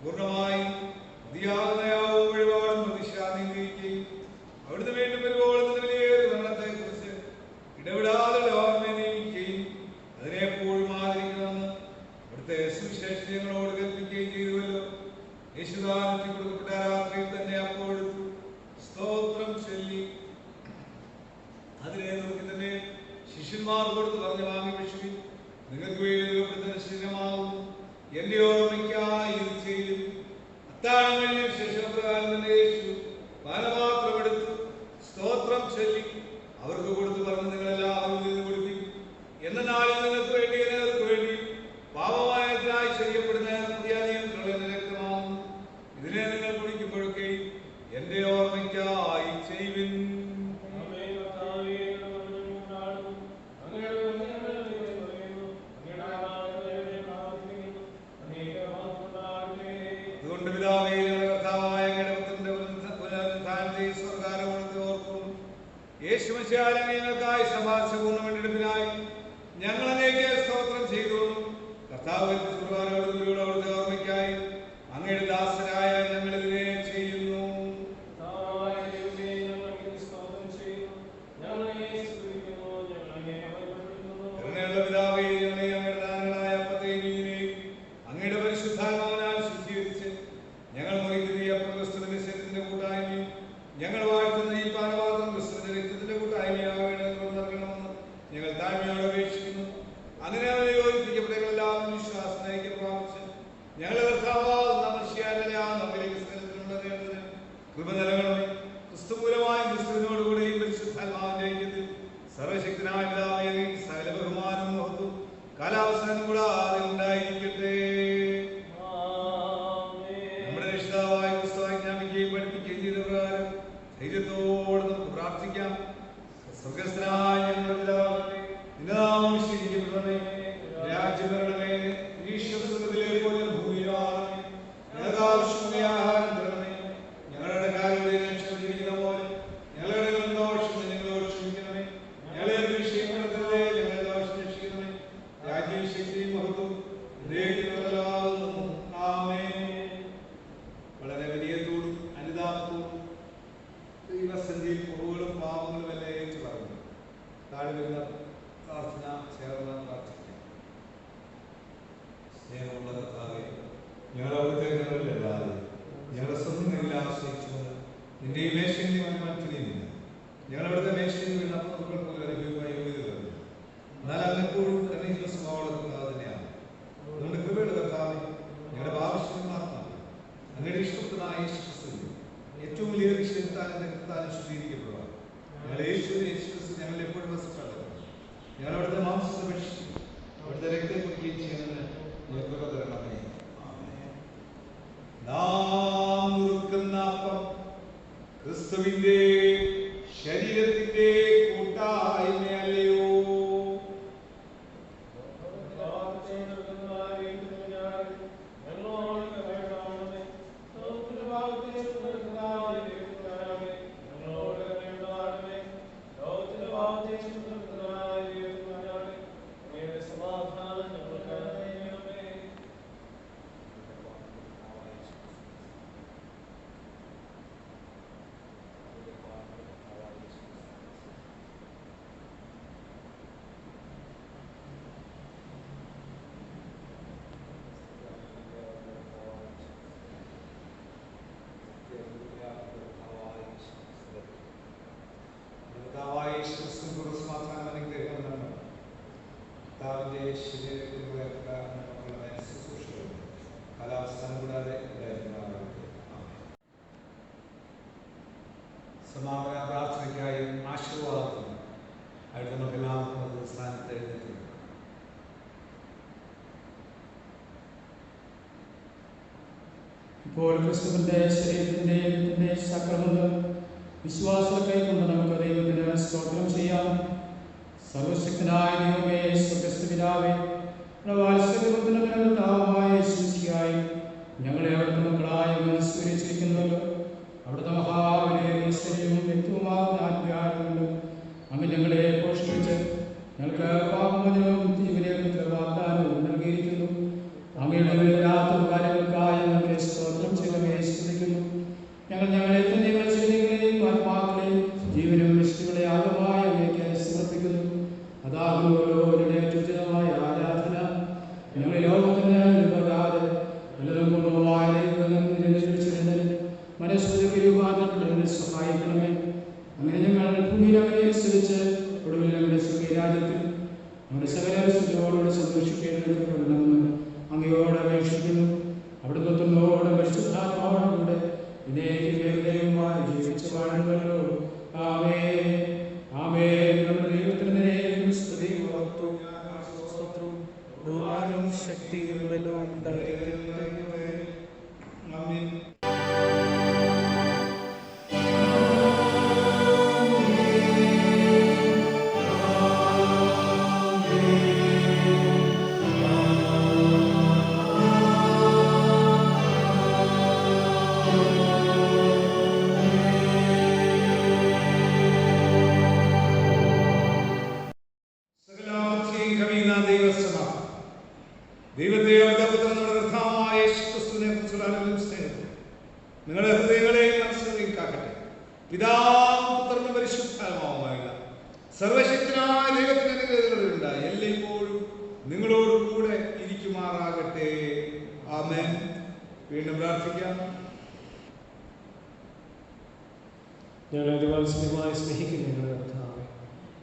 പൂർണ്ണമായി മതിയാകുന്നയാവും വഴിപാടും പ്രതിഷ്ഠാ നീക്കുകയും അവിടെ അവിടുത്തെ സുവിശേഷം ഞങ്ങളോട് കൽപ്പിക്കുകയും ചെയ്തുവല്ലോ. യേശുദാനത്തിൽ കൊടുക്കപ്പെട്ട രാത്രിയിൽ തന്നെ അപ്പോഴെടുത്തു സ്തോത്രം ചൊല്ലി അതിനെ നോക്കി തന്നെ ശിഷ്യന്മാർ കൊടുത്ത് പറഞ്ഞു, വാങ്ങി ഭക്ഷിപ്പിൻ, നിങ്ങൾക്ക് വേണ്ടി നൽകപ്പെടുന്ന ശരീരമാകുന്നു, എന്റെ ഓർമ്മയ്ക്കായി ഇത് ചെയ്യും. അത്താഴം കഴിഞ്ഞ ശേഷം പ്രകാരം തന്നെ യേശു പാനപാത്രം എടുത്തു സ്തോത്രം ചൊല്ലി അവർക്ക് കൊടുത്തു പറഞ്ഞു, നിങ്ങളെല്ലാവരും ഇത് കുടിപ്പിക്കും. എന്ന നാളിൽ നിങ്ങൾക്ക് വേണ്ടി നിങ്ങൾക്ക് വേണ്ടി പാപമായതിനായി ചെയ്യപ്പെടുന്ന പുതിയ നിയമത്തിലുള്ള എന്റെ രക്തമാകുന്നു. ഇതിനെ നിങ്ങൾ കുടിക്കുമ്പോഴൊക്കെ എന്റെ ഓർമ്മയ്ക്കായി ചെയ്യുവിൻ. അതുകൊണ്ട് പിതാവേ, കർത്താവായ അങ്ങയുടെ പുനരുത്ഥാനത്തെ സ്വർഗ്ഗാരോഹണത്തെ ഓർക്കുന്നു. യേശുമിശിഹായെ ഞങ്ങൾക്കായി സമ്പാദിച്ച പൂർണ്ണമെടുപ്പിനായി ഞങ്ങൾ അങ്ങേക്ക് സ്തോത്രം ചെയ്തു. കർത്താവ് സ്വർഗ്ഗാരോഹണത്തിലൂടെ അവിടുത്തെ ഓർമ്മയ്ക്കായി അങ്ങയുടെ ദാസരായ ഞങ്ങൾ ഇതിനെ ചെയ്യുന്നു. കരുണയുള്ള പിതാവേ, ഞങ്ങളെ അങ്ങയുടെ ദാനങ്ങളായ അപ്പത്തെയും വീഞ്ഞിനെയും അങ്ങയുടെ പരിശുദ്ധാത്മാവിനാൽ ശുദ്ധീകരിച്ച് ഞങ്ങൾ മുറിക്കുന്ന ഈ അപ്പം ക്രിസ്തുവിന്റെ ശരീരത്തിന്റെ കൂട്ടായ്മയും ഞങ്ങൾ വാഴ്ത്തുന്ന ഈ പാനപാത്രം ക്രിസ്തുവിന്റെ രക്തത്തിന്റെ കൂട്ടായ്മയാകണമെന്ന് നൽകണമെന്ന് ഞങ്ങൾ താഴ്മയോടെ അപേക്ഷിക്കുന്നു. അങ്ങനെ അവരെ യോജിപ്പിക്കപ്പെട്ടെല്ലാം വിശ്വാസം നയിക്കാൻ പ്രാപിച്ച് ഞങ്ങളെ കർത്താവാകുന്ന നമ്മിലേക്ക് സകലത്തിലുള്ളതിന് കൃപ നൽകണമേ. ക്രിസ്തുമൂലമായ ക്രിസ്തുവിനോടുകൂടെയും പരിശുദ്ധാത്മാവിന്റെ ഐക്യത്തിൽ സർവശക്തനായ പിതാവേ, സകല ബഹുമാനവും മഹത്വവും കാലാവസാനം കൂടാതെ ഉണ്ടായിരിക്കട്ടെ. നമ്മുടെ രക്ഷിതാവായ ക്രിസ്തു ആജ്ഞാപിക്കുകയും പഠിപ്പിക്കുകയും ചെയ്ത പ്രകാരം ധൈര്യത്തോടെ നമുക്ക് പ്രാർത്ഥിക്കാം. സ്വർഗ്ഗസ്ഥനായ ഞങ്ങളുടെ പിതാവേ, നിന്റെ നാമം വിശുദ്ധീകരിക്കപ്പെടണമേ, രാജ്യം വരണമേ, ഈശ്വരത്തിലെ പോലെ ഭൂമിയിലാണമേ. ഞങ്ങൾക്ക് ആവശ്യമായ ആഹാരം തരണമേ. ഞങ്ങളുടെ കാര്യം ക്ഷമിക്കുന്ന പോലെ ഞങ്ങളുടെ ദോഷം ഞങ്ങളോട് ക്ഷമിക്കണമേ. ഞങ്ങളെ പരീക്ഷിക്കരുതേ, ഞങ്ങളുടെ ദോഷം രക്ഷിക്കണമേ. രാജ്യവും ശക്തിയും മഹത്വവും എന്നേക്കുമുള്ളതാകുന്നു. ആമേൻ. വളരെ വിനയത്തോടും അനുതാപത്തോടും ദൈവസന്നിധിയിൽ കുറവുകളും പാപങ്ങളും എല്ലാം ഏറ്റു പറഞ്ഞു താഴെ വരുന്ന പ്രാർത്ഥന ചേർന്ന് പ്രാർത്ഥിക്കാം. സ്നേഹമുള്ള കർത്താവേ, ഞങ്ങൾ അവിടുത്തെ ഞങ്ങളിലല്ലാതെ ഞങ്ങളുടെ സ്വന്തം നിലയിൽ ആശ്രയിച്ചുകൊണ്ട് നിന്റെ ഈ മേശയിൽ മറ്റുനില്ല. ഞങ്ങൾ അവിടുത്തെ മേശയിൽ വീണ മക്കൾ പോലെ അനുഭവമായി യോഗ്യത തന്നു. എന്നാൽ അങ്ങെപ്പോഴും തന്നെ സ്വഭാവം തന്നെയാണ്. അതുകൊണ്ട് കൃപയുടെ കർത്താവേ, ഞങ്ങളുടെ ആവശ്യം മാത്രമാണ് അങ്ങയുടെ ഇഷ്ടപ്പെട്ടതായ യേശുക്രിസ്തുവിനെ ഏറ്റവും വലിയ വിഷയത്താനും രക്തത്താനും ശുദ്ധീകരിക്കപ്പെടുക. ഞങ്ങളെ യേശുക്രിസ്തു ഞങ്ങൾ എപ്പോഴും വസിച്ചുള്ളത്. ഞങ്ങൾ അവിടുത്തെ മാംസത്തെ ഭക്ഷിക്കും, അവിടുത്തെ രക്തത്തെ കുടിക്കുകയും ചെയ്യുന്നതിന് ഞങ്ങൾ കൃപ തരണമേ. നാം നുറുക്കുന്ന അപ്പം ക്രിസ്തുവിന്റെ ശരീരത്തിന്റെ കൂട്ടായ്മയല്ലയോ? സമാപന പ്രാർത്ഥനയ്ക്കായും ആശീർവാദത്തിനും ആയിട്ട് നമുക്ക് എല്ലാവർക്കും സ്ഥാനത്ത് എഴുന്നേറ്റുണ്ട്. ഇപ്പോൾ ക്രിസ്തുവിന്റെ ശരീരത്തിന്റെ സക്രമങ്ങൾ വിശ്വാസം കൈക്കൊണ്ട് നമുക്ക് ദൈവത്തിന് സ്തോത്രം ചെയ്യാം. സർവശക്തനായ ദൈവമേ, സ്വർഗ്ഗസ്ഥ പിതാവേ, ായി ഞങ്ങളെ അവിടുത്തെ മക്കളായി മനസ്സുരിച്ചിരിക്കുന്നല്ലോ. അവിടുത്തെ മഹാവിനയവും വ്യക്തവുമാകുന്ന ആത്മീയാരമുണ്ട്. അങ്ങ് ഞങ്ങളെ പോഷിപ്പിച്ച് ഞങ്ങൾക്ക് പാപമോചനവും ജീവനേകത്തിന്റെ വാഗ്ദാനവും നൽകിയിരിക്കുന്നു. അങ്ങയുടെ വല്ലാത്ത കാര്യങ്ങൾക്കായി ഞങ്ങൾക്ക് സ്തോത്രം ചെയ്തവയെ സ്തുതിക്കുന്നു. ഞങ്ങൾ ഞങ്ങളെ തന്നെ ശരീരങ്ങളെയും ആത്മാക്കളെയും ജീവനും വിശുദ്ധികളെ ആകമായി അങ്ങേക്ക് സമർപ്പിക്കുന്നു. അതാകുന്നു ഓരോരുടെ ഉചിതമായ ആരാധന. ഞങ്ങളെ ലോകത്തിന് ഭൂമിയിൽ അങ്ങനെ അനുസരിച്ച് ഒടുവിൽ നമ്മുടെ സ്വർഗീയരാജ്യത്തിൽ നമ്മുടെ സകല വിശുദ്ധരോട് സന്തോഷിക്കേണ്ടതെന്ന് അങ്ങയോട് അപേക്ഷിക്കുന്നു. അവിടുന്ന് തന്നോട് പരിശുദ്ധാത്മാവോടുകൂടെ ദൈവമായി ജീവിച്ചു വാഴുന്നല്ലോ. ആമേൻ ആമേൻ. നമ്മുടെ ദൈവത്തിന് നേരെയും സ്തുതി മഹത്വവും സ്തോത്രവും ബഹുമാനവും ശക്തിയും ബലവും ഉണ്ടായിരിക്കട്ടെ. ആമേൻ. ദൈവത്തെ കർത്താവായ യേശുക്രിസ്തുവിനെ കുറിച്ചുള്ള അറിവും സ്നേഹവും നിങ്ങളുടെ ഹൃദയങ്ങളെയും മനസ്സുകളെയും കാക്കട്ടെ. പിതാവും പുത്രനും പരിശുദ്ധാത്മാവുമായുള്ള സർവശക്തനായ ദൈവത്തിന്റെ അനുഗ്രഹങ്ങളുണ്ടായി എല്ലായ്പ്പോഴും നിങ്ങളോട് കൂടെ ഇരിക്കുമാറാകട്ടെ. ആമേൻ. വീണ്ടും പ്രാർത്ഥിക്കാം. ഞാൻ അതിവാത്സല്യമായി സ്നേഹിക്കുന്ന ഞങ്ങളുടെ കർത്താവേ,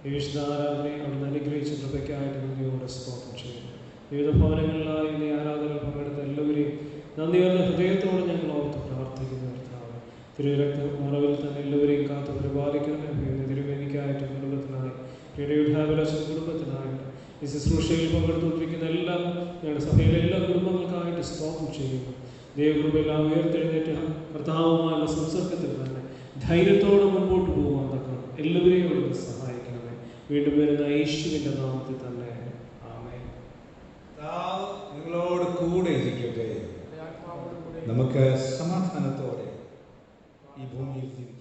ഈ വിശുദ്ധാരാധനയെ അവിടുന്ന് അനുഗ്രഹിച്ച കൃപയ്ക്കായിട്ട് നന്ദിയോടെ സ്തോത്രം ചെയ്യുന്നു. വിവിധ ഭവനങ്ങളിലായി ഈ ആരാധനയിൽ പങ്കെടുത്ത എല്ലാവരെയും നന്ദിയുള്ള ഹൃദയത്തോടെ ഞങ്ങൾ ഓർത്ത് പ്രാർത്ഥിക്കുന്ന കർത്താവ്, തിരുരക്ത മറവിൽ തന്നെ എല്ലാവരെയും കാത്ത് പരിപാലിക്കണമെന്ന് തിരുവേദിക്കായിട്ട് കുടുംബത്തിനായി പ്രിയയുധാപരാശം കുടുംബത്തിനായിട്ട് ഈ ശുശ്രൂഷയിൽ പങ്കെടുത്തുകൊണ്ടിരിക്കുന്ന എല്ലാ ഞങ്ങളുടെ സഭയിലെ എല്ലാ കുടുംബങ്ങൾക്കായിട്ട് സ്തോത്രം ചെയ്യുന്നു. ദൈവകൃപയെല്ലാം ഉയർത്തെഴുന്നേറ്റ് കർത്താവുമായുള്ള സംസർഗത്തിൽ തന്നെ ധൈര്യത്തോടെ മുൻപോട്ട് പോകാൻ തക്കണം എല്ലാവരെയും അവിടുന്ന് സഹായിക്കണമേ. വീണ്ടും വരുന്ന യേശുവിൻ്റെ നാമത്തിൽ തന്നെ ആമേൻ. നിങ്ങളോട് കൂടെ ഇരിക്കട്ടെ. നമുക്ക് സമാധാനത്തോടെ ഈ ഭൂമിയിൽ ജീവിക്കാം.